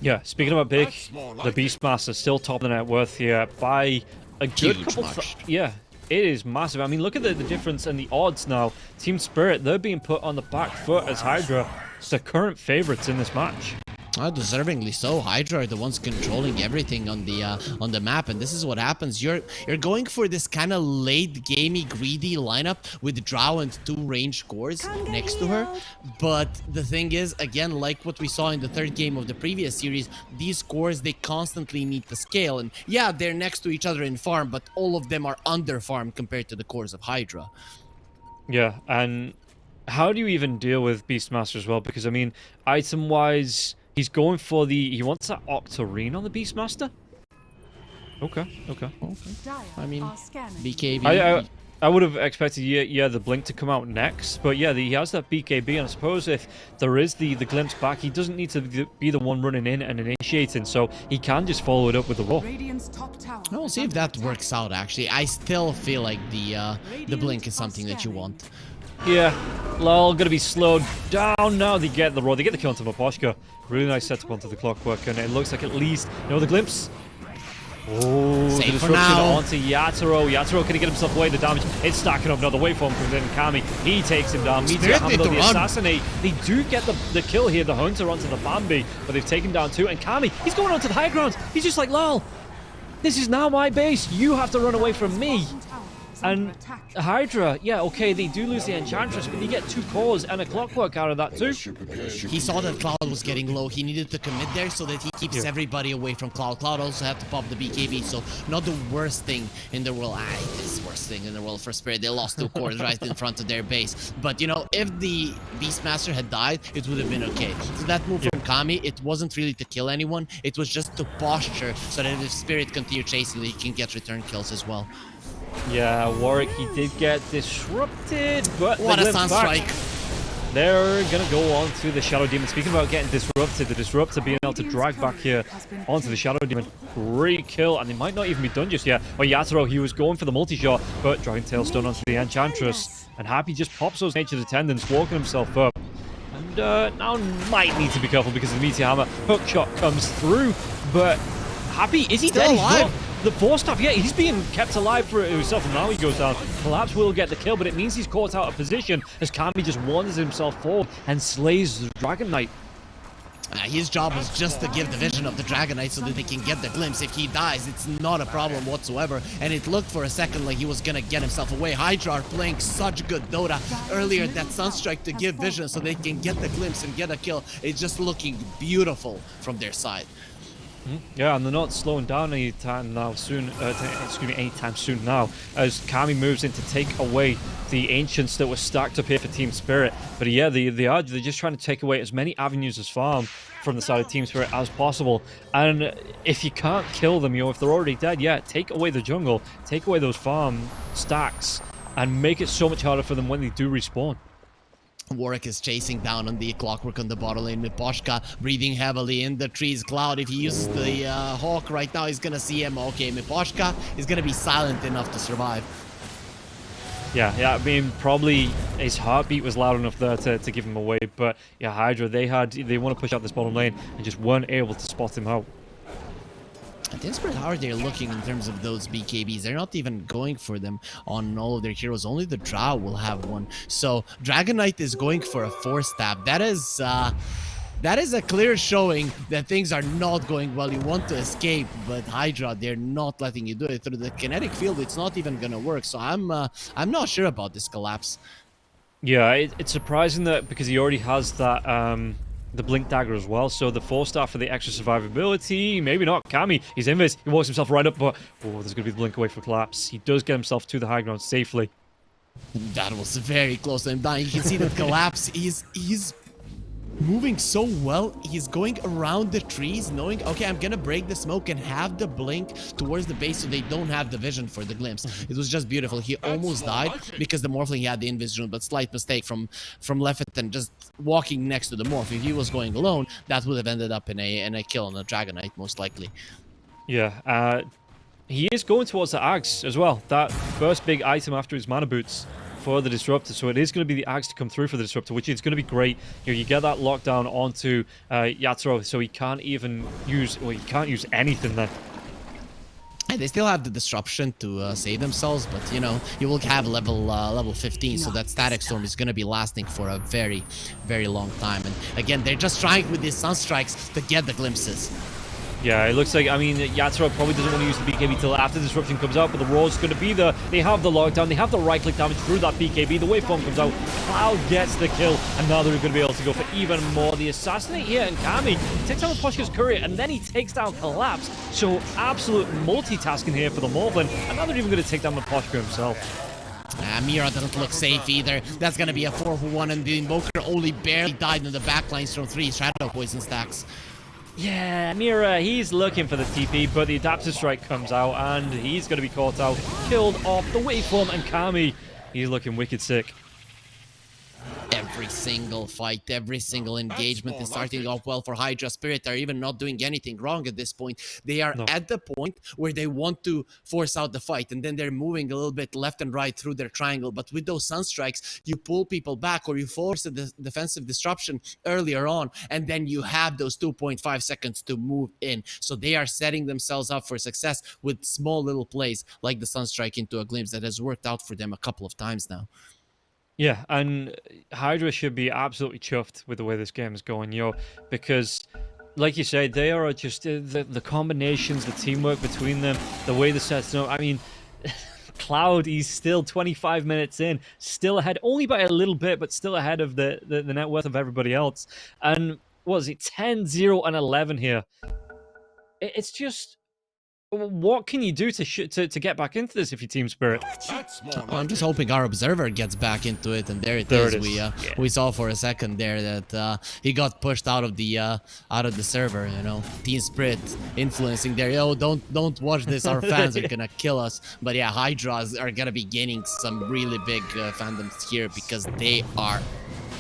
Yeah, speaking about big, the Beastmaster still top of the net worth here by a good Huge couple. Yeah, it is massive. I mean, look at the difference and the odds now. Team Spirit, they're being put on the back foot as HYDRA, the current favorites in this match. Deservingly so. HYDRA are the ones controlling everything on the map, and this is what happens. You're going for this kind of late gamey, greedy lineup with Drow and 2 range cores next to her. But the thing is, again, like what we saw in the 3rd game of the previous series, these cores, they constantly need to scale. And yeah, they're next to each other in farm, but all of them are under farm compared to the cores of HYDRA. Yeah, and how do you even deal with Beastmaster as well? Because I mean, item-wise, he's going for he wants that Octarine on the Beastmaster? Okay. I mean, BKB... I would have expected, yeah, the Blink to come out next, but yeah, he has that BKB, and I suppose if there is the glimpse back, he doesn't need to be the one running in and initiating, so he can just follow it up with the roll. We'll see if that works out, actually. I still feel like the Blink is something that you want. Yeah, Lol gonna be slowed down now. They get the roll, they get the kill onto Miposhka. Really nice setup onto the Clockwork, and it looks like at least, the glimpse. Oh, the disruption onto Yatoro. Yatoro, can he get himself away? The damage, it's stacking up now. The waveform comes in. Kami, he takes him down. Meteor Hammer, the assassinate. They do get the kill here. The Hunter onto the Bambi, but they've taken down 2. And Kami, he's going onto the high ground. He's just like, lol, this is now my base. You have to run away from me. And HYDRA, yeah, okay, they do lose the Enchantress, but they get 2 cores and a Clockwork out of that too. He saw that Cloud was getting low. He needed to commit there so that he keeps everybody away from Cloud. Cloud also had to pop the BKB, so not the worst thing in the world. It is the worst thing in the world for Spirit. They lost 2 cores right in front of their base. But, if the Beastmaster had died, it would have been okay. So that move from Kami, it wasn't really to kill anyone. It was just to posture so that if Spirit continued chasing, he can get return kills as well. Yeah, Warwick, he did get disrupted, but what a Sunstrike! They're gonna go on to the Shadow Demon. Speaking about getting disrupted, the Disruptor being able to drag back here onto the Shadow Demon. Great kill, and they might not even be done just yet. Oh, Yatoro, he was going for the multi-shot, but Dragon Tail stun onto the Enchantress. And Happy just pops those Nature's Attendants, walking himself up. And now might need to be careful because the Meteor Hammer hook shot comes through. But Happy, is he dead? Alive? The Force Staff, yeah, he's being kept alive for himself, and now he goes down. Collapse will get the kill, but it means he's caught out of position as Kami just wanders himself forward and slays the Dragon Knight. His job was just to give the vision of the Dragon Knight so that they can get the glimpse. If he dies, it's not a problem whatsoever. And it looked for a second like he was gonna get himself away. HYDRA are playing such good Dota. Earlier, that Sunstrike to give vision so they can get the glimpse and get a kill. It's just looking beautiful from their side. Yeah, and they're not slowing down anytime soon now, as Kami moves in to take away the Ancients that were stacked up here for Team Spirit. But yeah, they're just trying to take away as many avenues as farm from the side of Team Spirit as possible. And if you can't kill them, if they're already dead, yeah, take away the jungle, take away those farm stacks, and make it so much harder for them when they do respawn. Warwick is chasing down on the Clockwork on the bottom lane. Miposhka breathing heavily in the trees. Cloud, if he uses the Hawk right now, he's gonna see him. Okay, Miposhka is gonna be silent enough to survive. Yeah, I mean, probably his heartbeat was loud enough there to give him away. But yeah, HYDRA, they want to push out this bottom lane and just weren't able to spot him out. I think how are they looking in terms of those BKBs? They're not even going for them on all of their heroes. Only the Drow will have one. So Dragon Knight is going for a Force Stab. That is that is a clear showing that things are not going well. You want to escape, but HYDRA, they're not letting you do it. Through the kinetic field, it's not even gonna work. So I'm not sure about this collapse. Yeah, it's surprising that because he already has that the Blink Dagger as well, so the 4-star for the extra survivability, maybe not. Kami, he's invis, he walks himself right up, but oh, there's gonna be the blink away for collapse. He does get himself to the high ground safely. That was very close to him dying. You can see that collapse. He's moving so well. He's going around the trees, knowing, okay, I'm gonna break the smoke and have the blink towards the base so they don't have the vision for the glimpse. It was just beautiful. He almost died because the Morphling had the invis rune, but slight mistake from Leffet and just walking next to the Morph. If he was going alone, that would have ended up in a kill on a Dragonite, most likely. Yeah, he is going towards the Axe as well. That first big item after his Mana Boots for the Disruptor, so it is going to be the Axe to come through for the Disruptor, which is going to be great. You get that lockdown onto HYDRA, so he can't even use, well, he can't use anything then. And they still have the disruption to save themselves, but you know, you will have level 15, so that Static Storm is going to be lasting for a very, very long time. And again, they're just trying with these Sunstrikes to get the glimpses. Yeah, it looks like, I mean, HYDRA probably doesn't want to use the BKB till after the Disruption comes out, but the Roar's going to be there. They have the lockdown, they have the right-click damage through that BKB, the waveform comes out, Cloud gets the kill, and now they're going to be able to go for even more. The Assassinate here, and Kami takes down Poshka's Courier, and then he takes down Collapse, so absolute multitasking here for the Morphlin, and now they're even going to take down the Poshka himself. Mira doesn't look safe either. That's going to be a 4-for-1, and the Invoker only barely died in the backlines from 3 Shadow Poison stacks. Yeah, Mira, he's looking for the TP, but the Adaptive Strike comes out, and he's going to be caught out, killed off the waveform, and Kami, he's looking wicked sick. Every single fight, every single engagement is starting off well for HYDRA. Spirit are even not doing anything wrong at this point. They are at the point where they want to force out the fight, and then they're moving a little bit left and right through their triangle. But with those Sunstrikes, you pull people back, or you force a defensive disruption earlier on, and then you have those 2.5 seconds to move in. So they are setting themselves up for success with small little plays like the Sunstrike into a glimpse that has worked out for them a couple of times now. Yeah, and HYDRA should be absolutely chuffed with the way this game is going, because, like you said, they are just the combinations, the teamwork between them, the way the sets up. I mean, Cloud, he's still 25 minutes in, still ahead, only by a little bit, but still ahead of the net worth of everybody else. And what is it, 10, 0, and 11 here? It's just... What can you do to get back into this if you're Team Spirit? Well, I'm just hoping our observer gets back into it, and there it is. We saw for a second there that he got pushed out of the server. You know, Team Spirit influencing there. Yo, don't watch this. Our fans are gonna kill us. But yeah, HYDRA are gonna be gaining some really big fandoms here because they are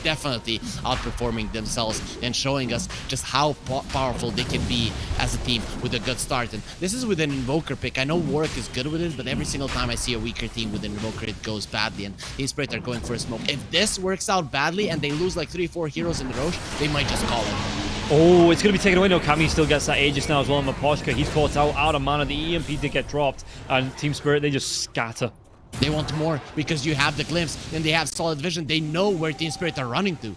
definitely outperforming themselves and showing us just how powerful they can be as a team with a good start. And this is with an Invoker pick. I know Warwick is good with it, but every single time I see a weaker team with an Invoker, it goes badly, and Team Spirit are going for a smoke. If this works out badly and they lose like 3-4 heroes in the Roche, they might just call it. Oh, it's going to be taken away. No, Kami still gets that Aegis now as well on the Poshka. He's caught out of mana. The EMP did get dropped, and Team Spirit, they just scatter. They want more because you have the glimpse and they have solid vision. They know where Team Spirit are running to.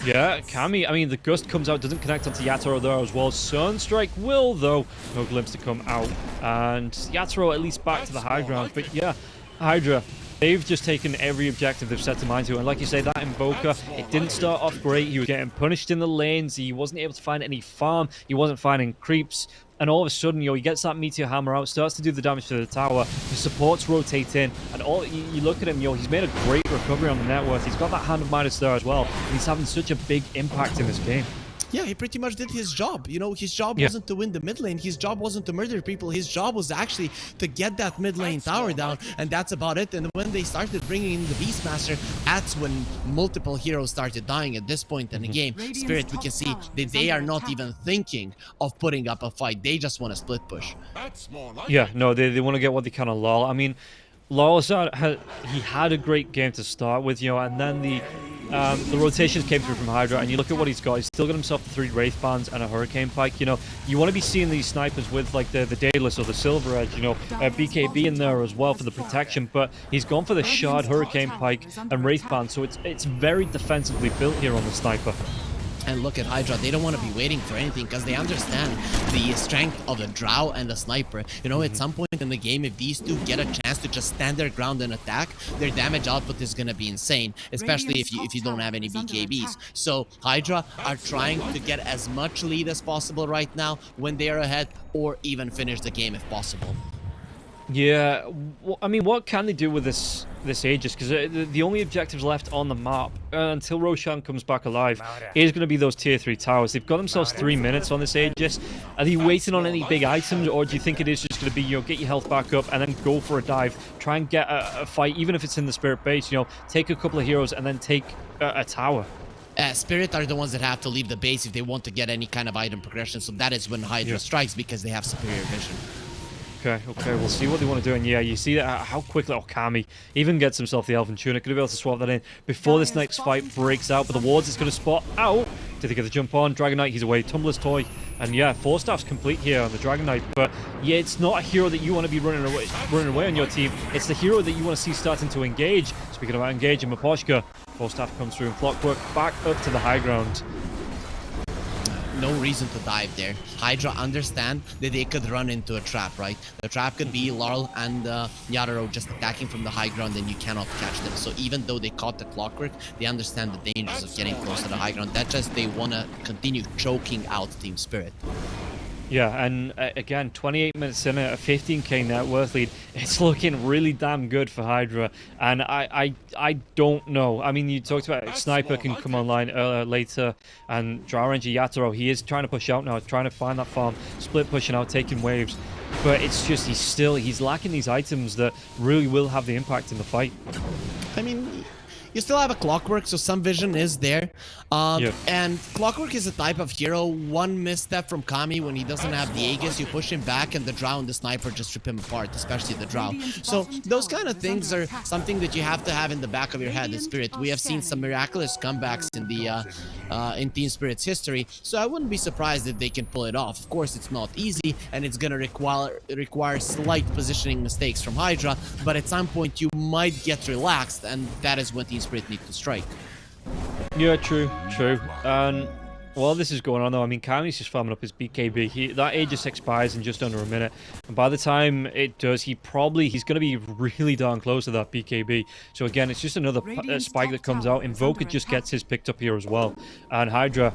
Yeah, Kami, I mean, the Gust comes out, doesn't connect onto HYDRA there as well. Sunstrike will, though. No glimpse to come out. And HYDRA at least back to the high ground. But yeah, HYDRA, they've just taken every objective they've set to mind to. And like you say, that Invoker, it didn't start off great. He was getting punished in the lanes. He wasn't able to find any farm. He wasn't finding creeps. And all of a sudden, he gets that Meteor Hammer out, starts to do the damage to the tower. His supports rotate in, and you look at him, he's made a great recovery on the net worth. He's got that Hand of Midas there as well, and he's having such a big impact in this game. Yeah, he pretty much did his job. You know, his job wasn't to win the mid lane. His job wasn't to murder people. His job was actually to get that mid lane tower down, and that's about it. And when they started bringing in the Beastmaster, that's when multiple heroes started dying at this point in the game. Spirit, we can see that they are not even thinking of putting up a fight. They just want to split push. Yeah, no, they want to get what they can on LoL. I mean, LoL, he had a great game to start with, and then the rotations came through from HYDRA, and you look at what he's got. He's still got himself 3 Wraith Bands and a Hurricane Pike. You want to be seeing these snipers with like the Daedalus or the Silver Edge, BKB in there as well for the protection, but he's gone for the Shard, Hurricane Pike, and Wraith Band, so it's very defensively built here on the sniper. And look at HYDRA, they don't want to be waiting for anything because they understand the strength of the Drow and the Sniper. You know, at some point in the game, if these two get a chance to just stand their ground and attack, their damage output is going to be insane, especially if you don't have any BKBs. So HYDRA are trying to get as much lead as possible right now when they are ahead, or even finish the game if possible. Yeah, I mean, what can they do with this Aegis? Because the only objectives left on the map until Roshan comes back alive is going to be those tier 3 towers. They've got themselves 3 minutes on this Aegis. Are they waiting on any big items, or do you think it is just going to be, you know, get your health back up and then go for a dive, try and get a fight, even if it's in the Spirit base, you know, take a couple of heroes and then take a tower? Spirit are the ones that have to leave the base if they want to get any kind of item progression, so that is when HYDRA strikes, because they have superior vision. Okay, we'll see what they want to do. And yeah, you see that how quickly Kami even gets himself the Elven Tunic. Gonna be able to swap that in before this next fight breaks out. But the wards is gonna spot out. Did they get the jump on? Dragon Knight, he's away. Tumbler's Toy. And yeah, 4 staffs complete here on the Dragon Knight. But yeah, it's not a hero that you want to be running away on your team. It's the hero that you want to see starting to engage. Speaking about engaging, Miposhka, 4 staff comes through, and Clockwork back up to the high ground. No reason to dive there. HYDRA understand that they could run into a trap, right? The trap could be Larl and Yadaro just attacking from the high ground, and you cannot catch them. So even though they caught the Clockwork, they understand the dangers of getting close to the high ground. That's just they want to continue choking out Team Spirit. Yeah, and again, 28 minutes in a 15k net worth lead. It's looking really damn good for HYDRA, and I don't know. I mean, you talked about Sniper can come online later, and Drow Ranger Yatoro, he is trying to push out now, trying to find that farm, split pushing out, taking waves. But it's just he's lacking these items that really will have the impact in the fight. I mean, you still have a Clockwork, so some vision is there. And Clockwork is a type of hero. One misstep from Kami when he doesn't have the Aegis, you push him back, and the Drow and the Sniper just rip him apart, especially the Drow. So those kind of things are something that you have to have in the back of your head in Spirit. We have seen some miraculous comebacks in the in Team Spirit's history, so I wouldn't be surprised if they can pull it off. Of course, it's not easy, and it's gonna require slight positioning mistakes from HYDRA, but at some point you might get relaxed, and that is when Team Spirit need to strike. Yeah, true. And while this is going on, though, I mean, Kami's just farming up his BKB. That Aegis expires in just under a minute, and by the time it does, he's going to be really darn close to that BKB. So again, it's just another spike that comes out. Invoker just gets his picked up here as well, and HYDRA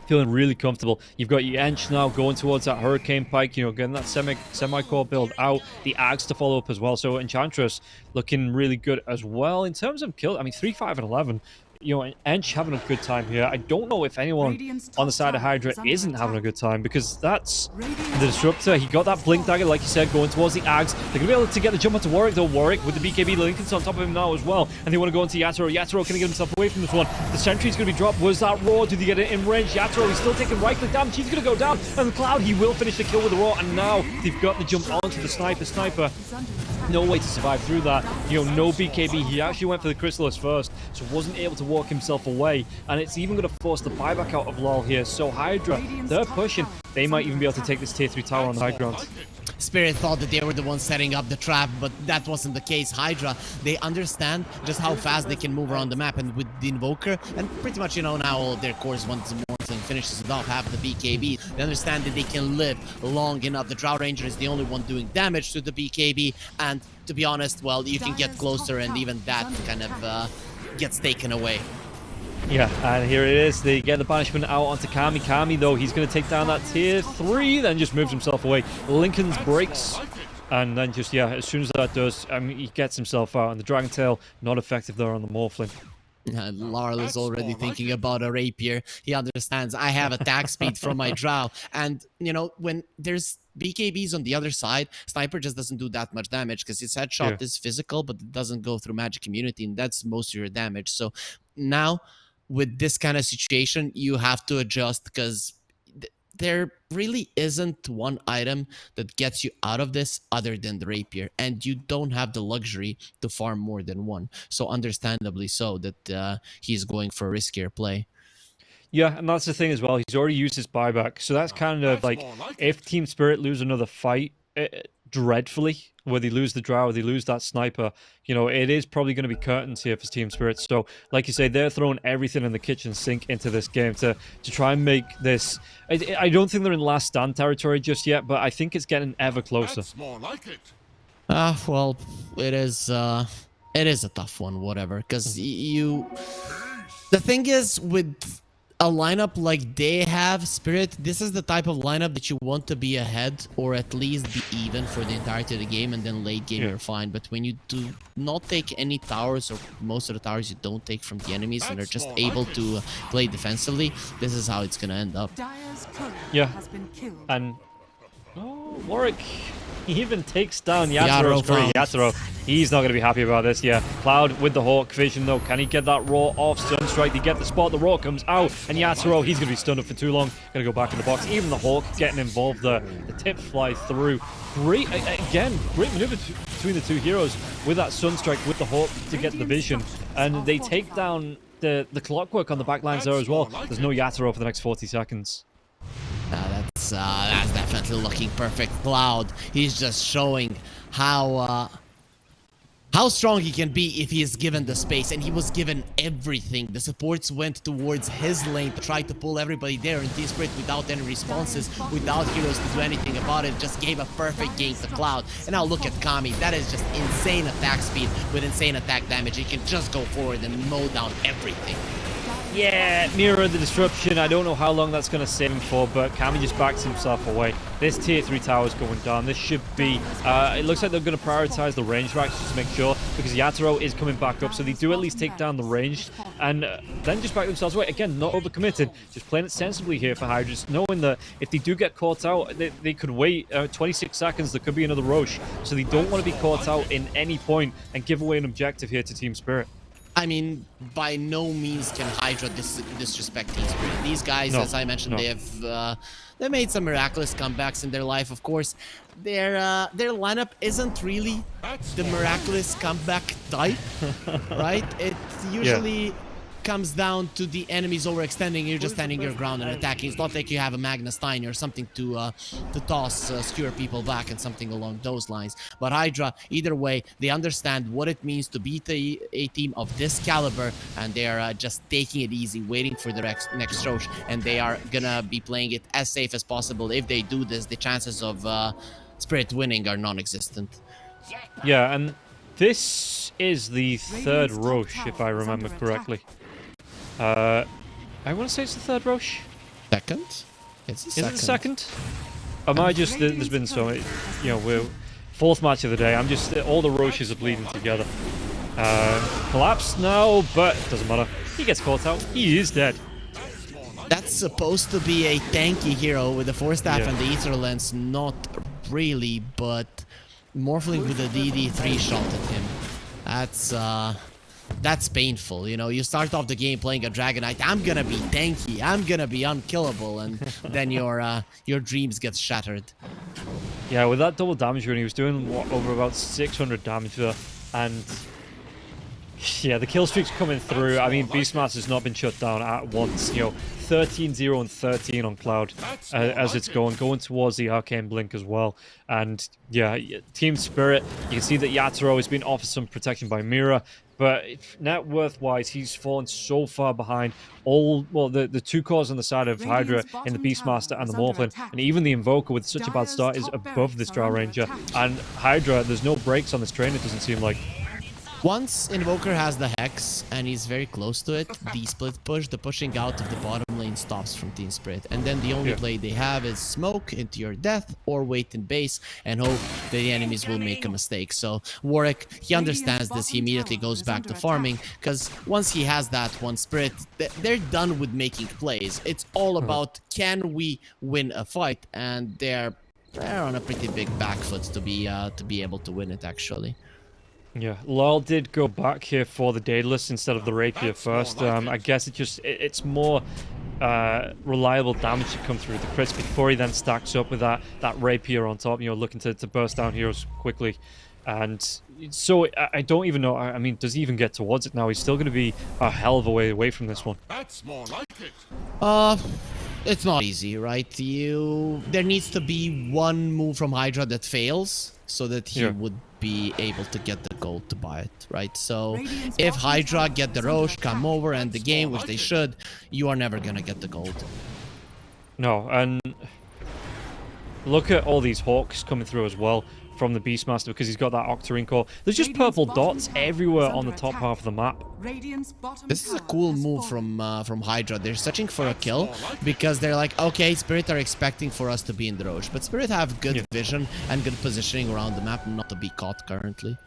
feeling really comfortable. You've got your Ench now going towards that Hurricane Pike, you know, getting that semi-core build out, the Axe to follow up as well. So Enchantress looking really good as well. In terms of kill, I mean, 3, 5, and 11. You know, Ench having a good time here. I don't know if anyone on the side of HYDRA isn't having a good time, because that's the Disruptor. He got that Blink Dagger, like you said, going towards the Ags. They're going to be able to get the jump onto Warwick, though. Warwick with the BKB, Lincoln's on top of him now as well. And they want to go into Yatoro. Yatoro can get himself away from this one. The Sentry's going to be dropped. Was that Roar? Did he get it in range? Yatoro, he's still taking right-click damage. He's going to go down. And the Cloud, he will finish the kill with the Roar. And now they've got the jump onto the Sniper. Sniper, no way to survive through that. You know, no BKB. He actually went for the Chrysalis first, so wasn't able to walk himself away. And it's even going to force the buyback out of LOL here. So HYDRA, they're pushing. They might even be able to take this tier 3 tower on the high ground. Spirit thought that they were the ones setting up the trap, but that wasn't the case. HYDRA, they understand just how fast they can move around the map, and with the Invoker, and pretty much, you know, now all their cores once more and finishes it off, have the BKB. They understand that they can live long enough. The Drow Ranger is the only one doing damage to the BKB, and to be honest, well, you can get closer, and even that kind of gets taken away. Yeah, and here it is. They get the banishment out onto Kami. Kami, though, he's going to take down that tier 3, then just moves himself away. Lincoln's breaks, and then just, yeah, as soon as that does, I mean, he gets himself out, and the Dragon Tail not effective there on the Morphling. Larl is already thinking about a rapier. He understands I have attack speed from my Drow, and, you know, when there's BKBs on the other side, Sniper just doesn't do that much damage, because his headshot is physical, but it doesn't go through magic immunity, and that's most of your damage. So now, with this kind of situation, you have to adjust, because there really isn't one item that gets you out of this other than the rapier, and you don't have the luxury to farm more than one. So understandably so that he's going for a riskier play. Yeah, and that's the thing as well. He's already used his buyback, so that's kind of like, if Team Spirit lose another fight, dreadfully, where they lose the drow, they lose that sniper, you know, it is probably going to be curtains here for Team Spirit. So, like you say, they're throwing everything in the kitchen sink into this game to try and make this... I don't think they're in last stand territory just yet, but I think it's getting ever closer. That's more like it. Well, it is a tough one, whatever, because the thing is, with a lineup like they have, Spirit, this is the type of lineup that you want to be ahead or at least be even for the entirety of the game, and then late game you're fine. But when you do not take any towers, or most of the towers you don't take from the enemies, and they're just able to play defensively, this is how it's gonna end up. Yeah, and Warwick, he even takes down Yaturo's curry. Yaturo, he's not going to be happy about this. Yeah, Cloud with the Hawk vision though. Can he get that Raw off? Sunstrike, they get the spot. The Raw comes out, and Yaturo, he's going to be stunned up for too long. Going to go back in the box. Even the Hawk getting involved there. The tips fly through. Great, again, great maneuver between the two heroes with that Sunstrike with the Hawk to get the vision. And they take down the clockwork on the back lines there as well. There's no Yaturo for the next 40 seconds. That's definitely looking perfect. Cloud, he's just showing how strong he can be if he is given the space, and he was given everything. The supports went towards his lane to try to pull everybody there, and Team Spirit, without any responses, without heroes to do anything about it, just gave a perfect game to Cloud. And now look at Kami. That is just insane attack speed with insane attack damage. He can just go forward and mow down everything. Yeah, Mirror the disruption. I don't know how long that's going to save him for, but Kami just backs himself away. This tier 3 tower is going down. This should be... it looks like they're going to prioritize the ranged racks just to make sure, because Yaturo is coming back up, so they do at least take down the ranged, and then just back themselves away. Again, not overcommitted, just playing it sensibly here for HYDRA, just knowing that if they do get caught out, they could wait 26 seconds, there could be another Roche, so they don't want to be caught out in any point and give away an objective here to Team Spirit. I mean, by no means can HYDRA disrespect Team Spirit. These guys, as I mentioned, they made some miraculous comebacks in their life. Of course, their lineup isn't really the miraculous comeback type, right? It usually comes down to the enemies overextending. You're just standing your ground and attacking. It's not like you have a Magnus Stein or something to toss, skewer people back and something along those lines. But HYDRA, either way, they understand what it means to beat a team of this caliber, and they are just taking it easy, waiting for the next Roche, and they are gonna be playing it as safe as possible. If they do this, the chances of Spirit winning are non-existent. Yeah, and this is the third Roche, if I remember correctly. I want to say it's the third Roche. Second? It's the second. Is it the second? Am I just... There's been so... You know, we're... Fourth match of the day. I'm just... All the Roches are bleeding together. Collapse now, but it doesn't matter. He gets caught out. He is dead. That's supposed to be a tanky hero with the Force Staff and the Ether Lens. Not really, but... Morphling with a DD3 shot at him. That's painful, you know. You start off the game playing a Dragon Knight. I'm gonna be tanky. I'm gonna be unkillable, and then your dreams get shattered. Yeah, with that double damage run, he was doing over about 600 damage there, and yeah, the kill streak's coming through. I mean, Beastmaster's not been shut down at once. You know, 13-0 and 13 on Cloud as it's going towards the Arcane Blink as well. And yeah, Team Spirit, you can see that Yaturo has been offered some protection by Mira, but net worth-wise, he's fallen so far behind the two cores on the side of HYDRA in the Beastmaster and the Morphlin, and even the Invoker with such a bad start is above this Drow Ranger. And HYDRA, there's no breaks on this train, it doesn't seem like. Once Invoker has the Hex, and he's very close to it, the split push, the pushing out of the bottom lane stops from Team Spirit. And then the only play they have is smoke into your death, or wait in base, and hope that the enemies will make a mistake. So Warwick, he understands this, he immediately goes back to farming, because once he has that one Spirit, they're done with making plays. It's all about, can we win a fight? And they're on a pretty big back foot to be able to win it, actually. Yeah, Lol did go back here for the Daedalus instead of the Rapier first. I guess it's more reliable damage to come through the crits before he then stacks up with that Rapier on top, you know, looking to burst down heroes quickly. And so I don't even know, I mean, does he even get towards it now? He's still going to be a hell of a way away from this one. That's more like it. It's not easy, right? There needs to be one move from HYDRA that fails so that he would be able to get the gold to buy it, right? So if HYDRA get the Roche, come over, and the game, which they should, you are never gonna get the gold. No, and look at all these Hawks coming through as well from the Beastmaster because he's got that Octarine core. There's just purple dots everywhere on the top half of the map. This is a cool move from HYDRA. They're searching for a kill because they're like, okay, Spirit are expecting for us to be in the Roche, but Spirit have good vision and good positioning around the map not to be caught currently.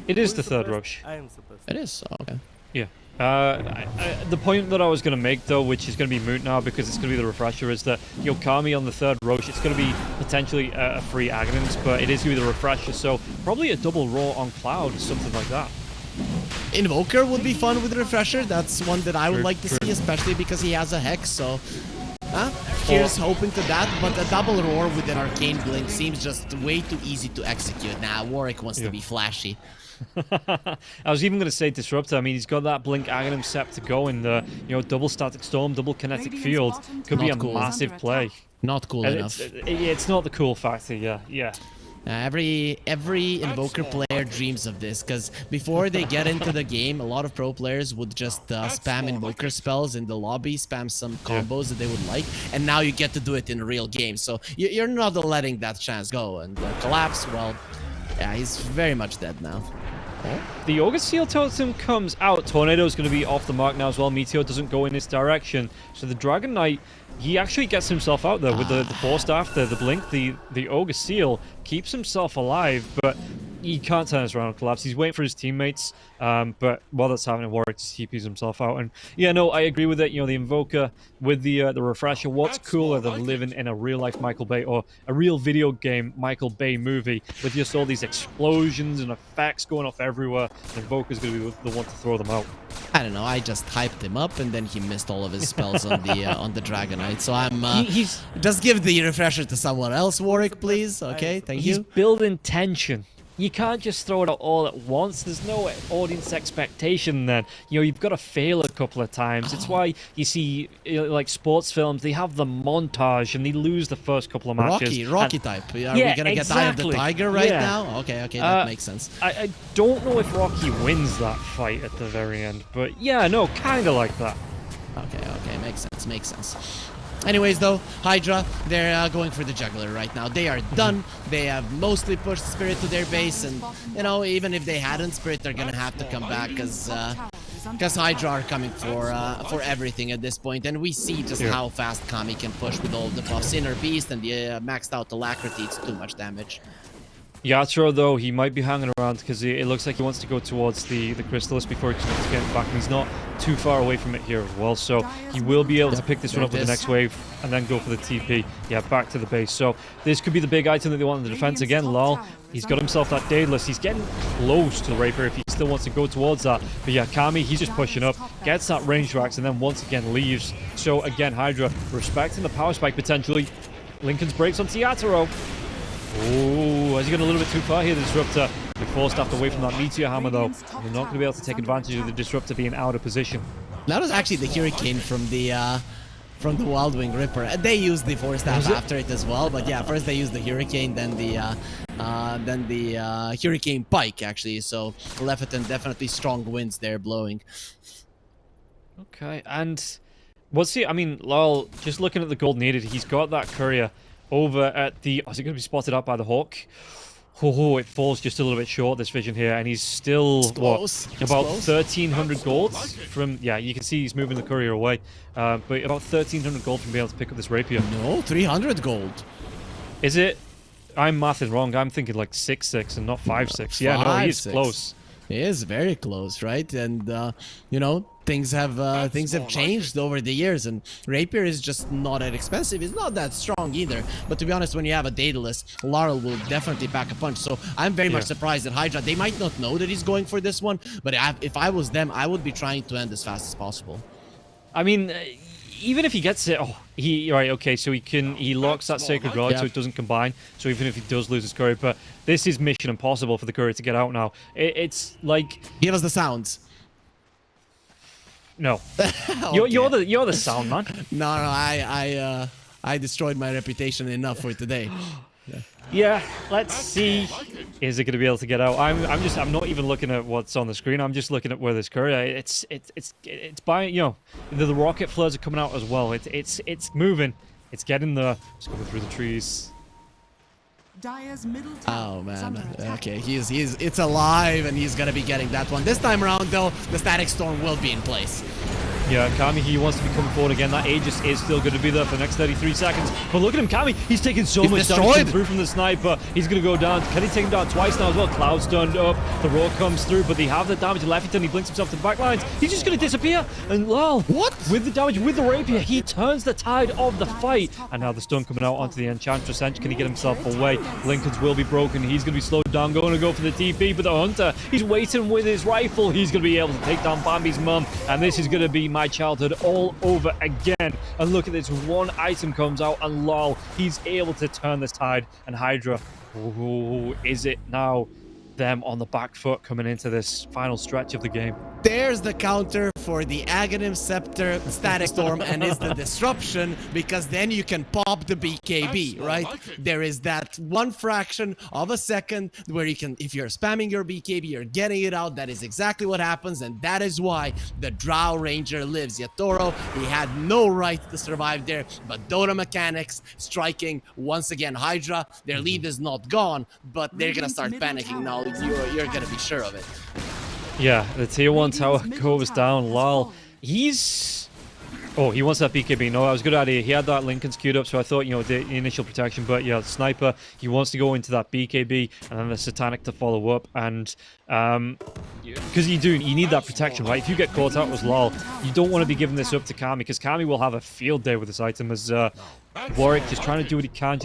It is the third Roche. It is? Oh, okay. Yeah. The point that I was going to make, though, which is going to be moot now because it's going to be the refresher, is that Yokami on the third Roche, it's going to be potentially a free Aghanim's, but it is going to be the refresher, so probably a double Raw on Cloud, something like that. Invoker would be fun with refresher. That's one that I would like to see, especially because he has a Hex, so... here's hoping to that, but a double Roar with an Arcane Blink seems just way too easy to execute. Nah, Warwick wants to be flashy. I was even going to say Disruptor. I mean, he's got that Blink Aghanim set to go in the, double Static Storm, double Kinetic Field. Could be a massive play. Not cool enough. It's not the cool factor, yeah. Every Invoker player dreams of this, because before they get into the game, a lot of pro players would just spam Invoker spells in the lobby, spam some combos that they would like, and now you get to do it in a real game. So you're not letting that chance go. And Collapse, well, yeah, he's very much dead now. The August Seal Totem comes out. Tornado's going to be off the mark now as well. Meteor doesn't go in this direction. So the Dragon Knight, he actually gets himself out there with the Force Staff, the Blink, the Ogre Seal, keeps himself alive, but he can't turn us around and collapse. He's waiting for his teammates, but while that's happening, Warwick just TPs himself out. And yeah, no, I agree with it. The Invoker with the refresher. What's cooler than living in a real-life Michael Bay or a real video game Michael Bay movie with just all these explosions and effects going off everywhere? And Invoker's going to be the one to throw them out. I don't know. I just hyped him up, and then he missed all of his spells on the Dragon Knight. So I'm just give the refresher to someone else, Warwick, please. Okay, thank you. He's building tension. You can't just throw it out all at once. There's no audience expectation then. You've got to fail a couple of times. It's why you see, like, sports films, they have the montage and they lose the first couple of matches. Rocky type. Are we going to get Eye of the Tiger right now? Okay, that makes sense. I don't know if Rocky wins that fight at the very end, but yeah, no, kind of like that. Okay, makes sense. Anyways, though, HYDRA, they're going for the juggler right now. They are done. They have mostly pushed Spirit to their base, and, even if they hadn't, Spirit, they're going to have to come back, because HYDRA are coming for everything at this point, and we see just how fast Kami can push with all the buffs. Inner Beast and the maxed out Alacrity, it's too much damage. Yatro, though, he might be hanging around because it looks like he wants to go towards the Crystallis before he can get back, and he's not too far away from it here as well, so he will be able to pick this one up with the next wave and then go for the TP, back to the base. So this could be the big item that they want in the defense. Again, Lol, he's got himself that Daedalus. He's getting close to the Rapier if he still wants to go towards that, but yeah, Kami, he's just pushing up, gets that range wax, and then once again leaves. So again, HYDRA respecting the power spike potentially. Lincoln's breaks onto Yatoro. Oh, has he gone a little bit too far here, the Disruptor? They're forced away from that Meteor Hammer, though. They're not going to be able to take advantage of the Disruptor being out of position. That was actually the Hurricane from the Wild Wing Ripper. They used the Force Staff after it as well, but yeah, first they used the Hurricane, then the Hurricane Pike, actually. So Leviathan, definitely strong winds there blowing. Okay, and what's he? I mean, Lol, just looking at the gold needed, he's got that courier over at the... is he going to be spotted up by the Hawk? Oh, it falls just a little bit short, this vision here, and he's still, about 1,300 gold from... Yeah, you can see he's moving the courier away, but about 1,300 gold from being able to pick up this Rapier. No, 300 gold. Is it? I'm mathing wrong. I'm thinking like 6-6 and not 5-6. Yeah, no, he's close. He is very close, right? And, things have changed over the years, and Rapier is just not that expensive. It's not that strong either, but to be honest, when you have a Daedalus, Laurel will definitely pack a punch. So I'm very much surprised that HYDRA, they might not know that he's going for this one, but if I was them, I would be trying to end as fast as possible. I mean, even if he gets it, so he locks that Sacred Rod so it doesn't combine, so even if he does lose his courier, but this is mission impossible for the courier to get out now. It's like... Give us the sounds. No. Okay. You're the sound man. No, I destroyed my reputation enough for today. Yeah, let's see. Is it going to be able to get out? I'm not even looking at what's on the screen. I'm just looking at where this courier. It's by, you know, the rocket flares are coming out as well. It's moving. It's getting there. It's going through the trees. Oh man. Okay, it's alive and he's gonna be getting that one. This time around though, the static storm will be in place. Yeah, Kami, he wants to be coming forward again. That Aegis is still going to be there for the next 33 seconds. But look at him, Kami. He's taking so much damage through from the sniper. He's going to go down. Can he take him down twice now as well? Cloud's turned up. The roar comes through, but they have the damage. Leffington, he blinks himself to the back lines. He's just going to disappear. And lol, what? With the damage, with the rapier, he turns the tide of the fight. And now the stun coming out onto the Enchantress. Can he get himself away? Lincoln's will be broken. He's going to be slowed down. Going to go for the TP, but the Hunter, he's waiting with his rifle. He's going to be able to take down Bambi's mum. And this is going to be my childhood all over again. And look at this, one item comes out and lol, he's able to turn this tide. And HYDRA, ooh, is it now them on the back foot coming into this final stretch of the game? There's the counter for the Aghanim Scepter Static Storm, and it's the disruption, because then you can pop the BKB, right? There is that one fraction of a second where you can, if you're spamming your BKB, you're getting it out. That is exactly what happens, and that is why the Drow Ranger lives. Yatoro, he had no right to survive there, but Dota Mechanics striking once again. HYDRA, their lead is not gone, but they're gonna start panicking now. You're gonna be sure of it. Yeah, the tier 1 tower goes down. Lol. He's... Oh, he wants that BKB. No, that was a good idea. He had that Lincoln's queued up, so I thought, you know, the initial protection. But yeah, Sniper, he wants to go into that BKB, and then the Satanic to follow up. And because you need that protection, right? If you get caught out with lol, you don't want to be giving this up to Kami, because Kami will have a field day with this item as Warwick just trying to do what he can.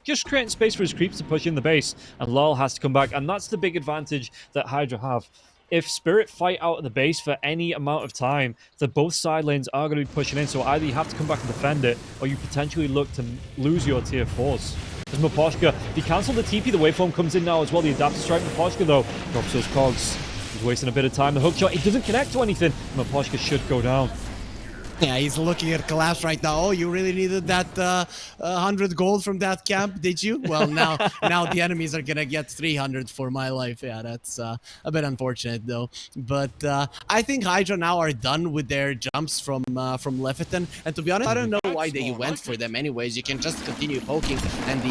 Just creating space for his creeps to push in the base, and lol has to come back. And that's the big advantage that HYDRA have. If Spirit fight out of the base for any amount of time, then both side lanes are going to be pushing in. So either you have to come back and defend it, or you potentially look to lose your tier 4s. As Miposhka, he cancelled the TP, the waveform comes in now as well. The adapter strike, Miposhka though, drops those cogs. He's wasting a bit of time. The hook shot, it doesn't connect to anything. Miposhka should go down. Yeah, he's looking at collapse right now. Oh, you really needed that 100 gold from that camp, did you? Well, now the enemies are gonna get 300 for my life. Yeah, that's a bit unfortunate though. But I think HYDRA now are done with their jumps from Leffington. And to be honest, I don't know why they went for them anyways. You can just continue poking, and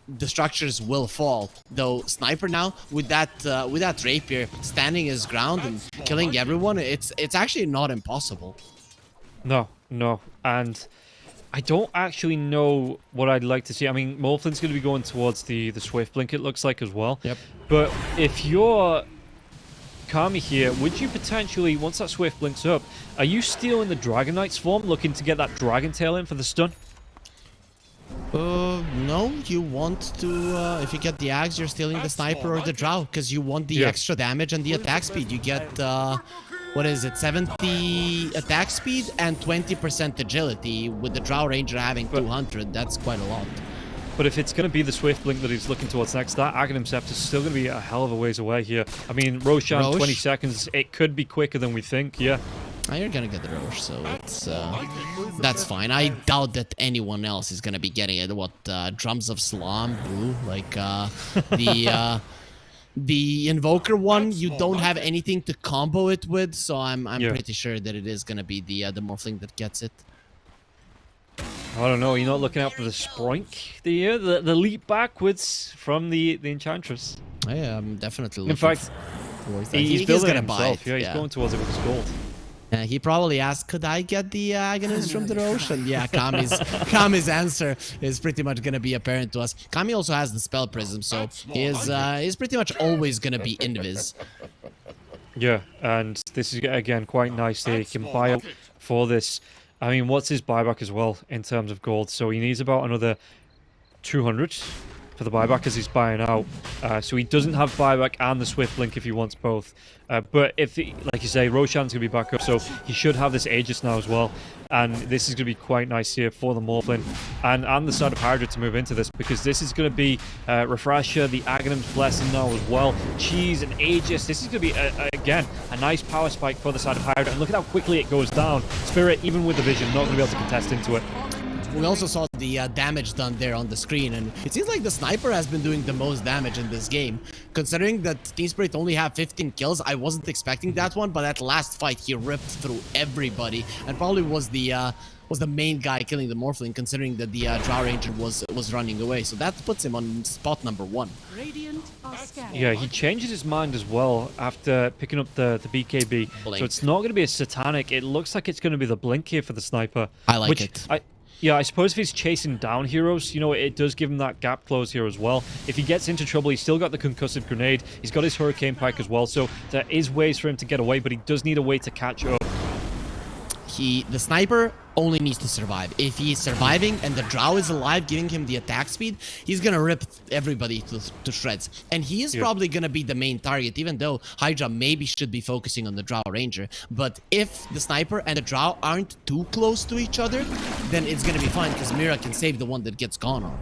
the structures will fall. Though Sniper now with that rapier standing his ground and killing everyone, it's actually not impossible. No, and I don't actually know what I'd like to see. I mean, Morphlin's going to be going towards the Swift Blink, it looks like, as well. Yep. But if you're Kami here, would you potentially, once that Swift Blinks up, are you stealing the Dragon Knight's form, looking to get that Dragon Tail in for the stun? No, you want to, if you get the Axe, you're stealing the Sniper or the Drow, because you want the extra damage and the attack speed. You get, what is it, 70 attack speed and 20% agility, with the Drow Ranger having 200. That's quite a lot. But if it's going to be the Swift Blink that he's looking towards next, that Aghanim Scepter is still going to be a hell of a ways away here. I mean, Roshan, 20 seconds, it could be quicker than we think, yeah. You're gonna get the Roche, so it's that's fine. I doubt that anyone else is gonna be getting it. What, Drums of Salam, Blue, like the Invoker one, you don't have anything to combo it with, so I'm pretty sure that it is gonna be the Morphling that gets it. I don't know. You're not looking out for the Sproink, the leap backwards from the Enchantress. I am definitely looking. In fact, he's building it himself. Yeah, he's going towards it with his gold. He probably asked, could I get the Aghanim's from the Ocean? Yeah, Kami's answer is pretty much going to be apparent to us. Kami also has the Spell Prism, so he's pretty much always going to be invis. Yeah, and this is, again, quite nice that he can buy up for this. I mean, what's his buyback as well in terms of gold? So he needs about another 200. for the buyback as he's buying out. So he doesn't have buyback and the Swift Blink if he wants both. But if, like you say, Roshan's going to be back up, so he should have this Aegis now as well. And this is going to be quite nice here for the Morphlin and the side of HYDRA to move into this, because this is going to be Refresher, the Aghanim's Blessing now as well, Cheese and Aegis. This is going to be, again, a nice power spike for the side of HYDRA. And look at how quickly it goes down. Spirit, even with the vision, not going to be able to contest into it. We also saw the damage done there on the screen, and it seems like the sniper has been doing the most damage in this game. Considering that Team Spirit only have 15 kills, I wasn't expecting that one, but that last fight he ripped through everybody, and probably was the main guy killing the Morphling, considering that the Drow Ranger was running away. So that puts him on spot number 1. Yeah, he changes his mind as well after picking up the BKB. Blink. So it's not going to be a Satanic. It looks like it's going to be the Blink here for the sniper. I like it. Yeah, I suppose if he's chasing down heroes, you know, it does give him that gap close here as well. If he gets into trouble, he's still got the concussive grenade. He's got his Hurricane Pike as well, so there is ways for him to get away, but he does need a way to catch up. The sniper only needs to survive. If he's surviving and the Drow is alive, giving him the attack speed, he's gonna rip everybody to shreds. And he is probably gonna be the main target, even though HYDRA maybe should be focusing on the Drow Ranger. But if the sniper and the Drow aren't too close to each other, then it's gonna be fine, because Mira can save the one that gets gone on.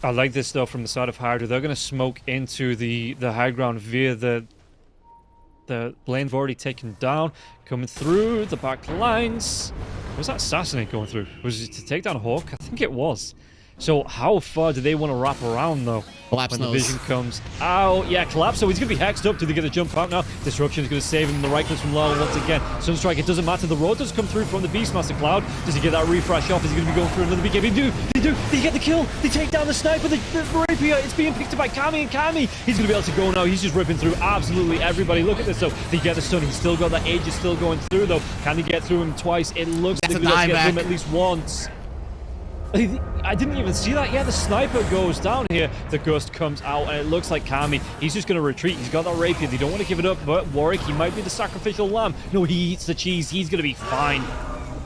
I like this though from the side of HYDRA. They're gonna smoke into the high ground via the lane they've already taken down, coming through the back lines. Was that Assassinate going through? Was it to take down Hawk? I think it was. So how far do they want to wrap around though? Collapse when knows. the vision comes out. Yeah, Collapse. So he's going to be hexed up. Do they get a jump out now? Disruption is going to save him. The right clicks from Lyle once again. Sunstrike, it doesn't matter. The road does come through from the Beastmaster Cloud. Does he get that refresh off? Is he going to be going through another BKB? They do. They get the kill. They take down the sniper. The rapier. It's being picked up by Kami, and Kami, he's going to be able to go now. He's just ripping through absolutely everybody. Look at this though. They get the stun. He's still got that Aegis still going through though. Can they get through him twice? It looks like they're going to get through him at least once. I didn't even see that. Yeah, the sniper goes down here. The gust comes out, and it looks like Kami. He's just going to retreat. He's got that rapier. They don't want to give it up, but Warwick, he might be the sacrificial lamb. No, he eats the cheese. He's going to be fine.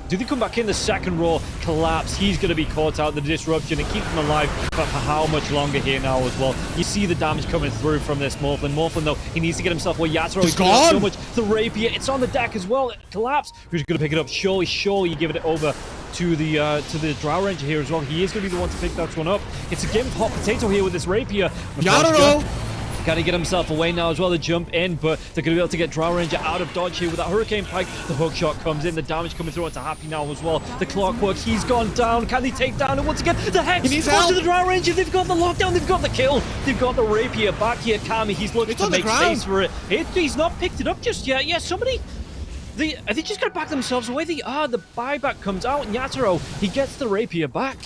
Do they come back in the second row? Collapse. He's going to be caught out. The disruption. It keeps him alive, but for how much longer here now as well? You see the damage coming through from this Morphlin. Morphlin, though, he needs to get himself away. Yatoro, he's got so much. The rapier, it's on the deck as well. Collapse. Who's going to pick it up? Surely you give it over to the Drow Ranger here as well. He is going to be the one to pick that one up. It's a game of hot potato here with this rapier. Yatoro! Can he get himself away now as well? They jump in, but they're going to be able to get Drow Ranger out of dodge here with that Hurricane Pike. The hook shot comes in. The damage coming through onto Happy now as well. The Clockwork, he's gone down. Can they take down? And once again, the Hex goes to the Drow Ranger. They've got the lockdown. They've got the kill. They've got the rapier back here. Kami, he's looking to make space for it. He's not picked it up just yet. Yeah, somebody... Are they just going to back themselves away? The buyback comes out, and Yatoro, he gets the rapier back.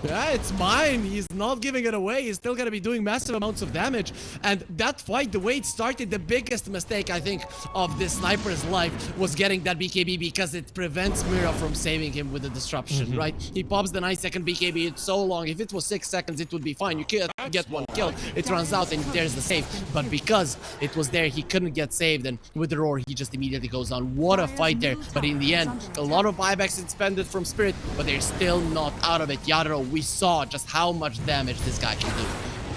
Yeah, it's mine. He's not giving it away. He's still going to be doing massive amounts of damage. And that fight, the way it started, the biggest mistake, I think, of this sniper's life was getting that BKB, because it prevents Mira from saving him with the disruption, right? He pops the 9-second BKB. It's so long. If it was 6 seconds, it would be fine. You can't get one kill. It runs out, and there's the save. But because it was there, he couldn't get saved. And with the roar, he just immediately goes down. What a fight there. But in the end, a lot of buybacks expended from Spirit, but they're still not out of it. Yatoro, we saw just how much damage this guy can do.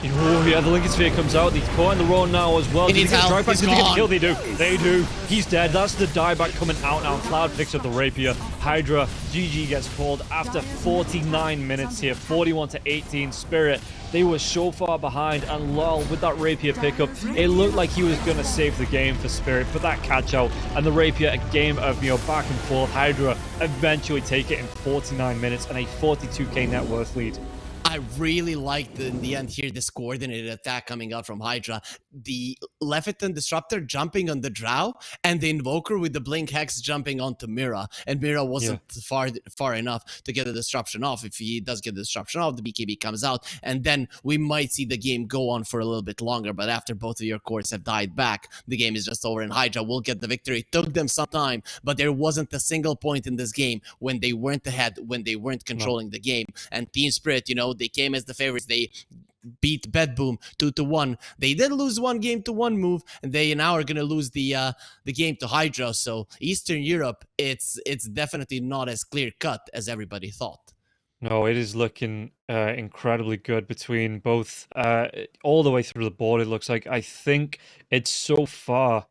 Oh, yeah, the Lincoln Sphere comes out. He's caught in the road now as well. He needs help. He's gone. Kill? They do. They do. He's dead. That's the dieback coming out now. Cloud picks up the rapier. HYDRA, GG gets called after 49 minutes here. 41-18. Spirit, they were so far behind, and lol, with that rapier pickup, it looked like he was going to save the game for Spirit, but that catch out and the rapier, a game of, back and forth. HYDRA eventually take it in 49 minutes and a 42k net worth lead. I really liked, in the end here, this coordinated attack coming out from HYDRA. The Leviathan Disruptor jumping on the Drow, and the Invoker with the Blink Hex jumping onto Mira. And Mira wasn't far enough to get the disruption off. If he does get the disruption off, the BKB comes out, and then we might see the game go on for a little bit longer. But after both of your cores have died back, the game is just over, and HYDRA will get the victory. It took them some time, but there wasn't a single point in this game when they weren't ahead, when they weren't controlling the game. And Team Spirit, they came as the favorites. They beat Bedboom 2-1. They did lose one game to one move, and they now are going to lose the game to HYDRA. So Eastern Europe, it's definitely not as clear cut as everybody thought. No, it is looking incredibly good between both all the way through the board. It looks like I think it's so far.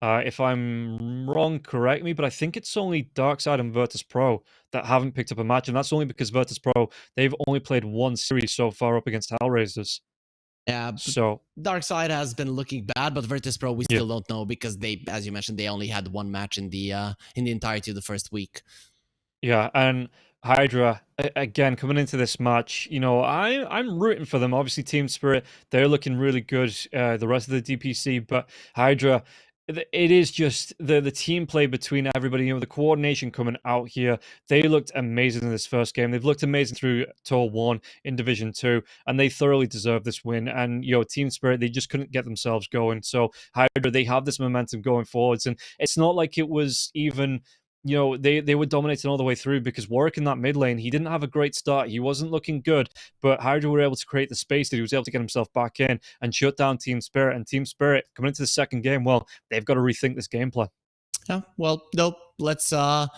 If I'm wrong, correct me, but I think it's only Darkside and Virtus.pro that haven't picked up a match, and that's only because Virtus.pro, they've only played one series so far up against Hellraisers. Yeah, So Darkside has been looking bad, but Virtus.pro we yeah. still don't know because they, as you mentioned, they only had one match in the entirety of the first week. Yeah, and HYDRA again coming into this match, you know, I'm rooting for them. Obviously, Team Spirit, they're looking really good. The rest of the DPC, but HYDRA, it is just the team play between everybody. You know, the coordination coming out here. They looked amazing in this first game. They've looked amazing through Tour 1 in Division 2, and they thoroughly deserve this win. And you know, Team Spirit, they just couldn't get themselves going. So HYDRA, they have this momentum going forwards, and it's not like it was even, you know, they were dominating all the way through, because Warwick in that mid lane, he didn't have a great start. He wasn't looking good, but HYDRA were able to create the space that he was able to get himself back in and shut down Team Spirit. And Team Spirit coming into the second game, well, they've got to rethink this gameplay. Yeah, well, nope. Let's not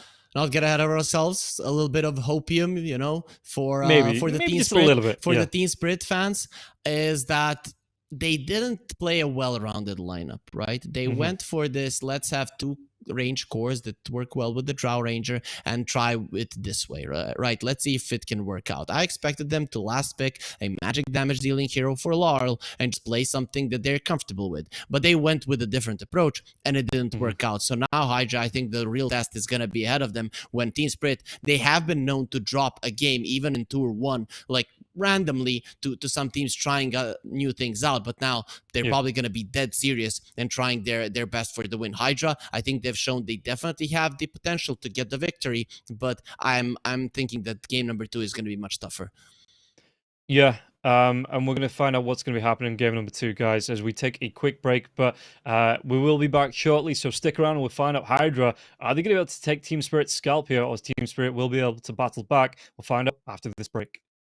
get ahead of ourselves. A little bit of hopium, you know, for the Team just Spirit, a little bit for the Team Spirit fans, is that they didn't play a well-rounded lineup, right? They went for this, let's have two range cores that work well with the Drow Ranger and try it this way, right? Let's see if it can work out. I expected them to last pick a magic damage dealing hero for Laurel and just play something that they're comfortable with, but they went with a different approach and it didn't work out. So now HYDRA, I think the real test is going to be ahead of them when Team Spirit, they have been known to drop a game even in Tour 1, like randomly to some teams trying new things out, but now they're probably going to be dead serious and trying their best for the win. HYDRA, I think they've shown they definitely have the potential to get the victory, but I'm thinking that game number 2 is going to be much tougher. Yeah, and we're going to find out what's going to be happening in game number 2, guys, as we take a quick break, but we will be back shortly, so stick around and we'll find out HYDRA, are they going to be able to take Team Spirit's scalp here, or Team Spirit will be able to battle back? We'll find out after this break.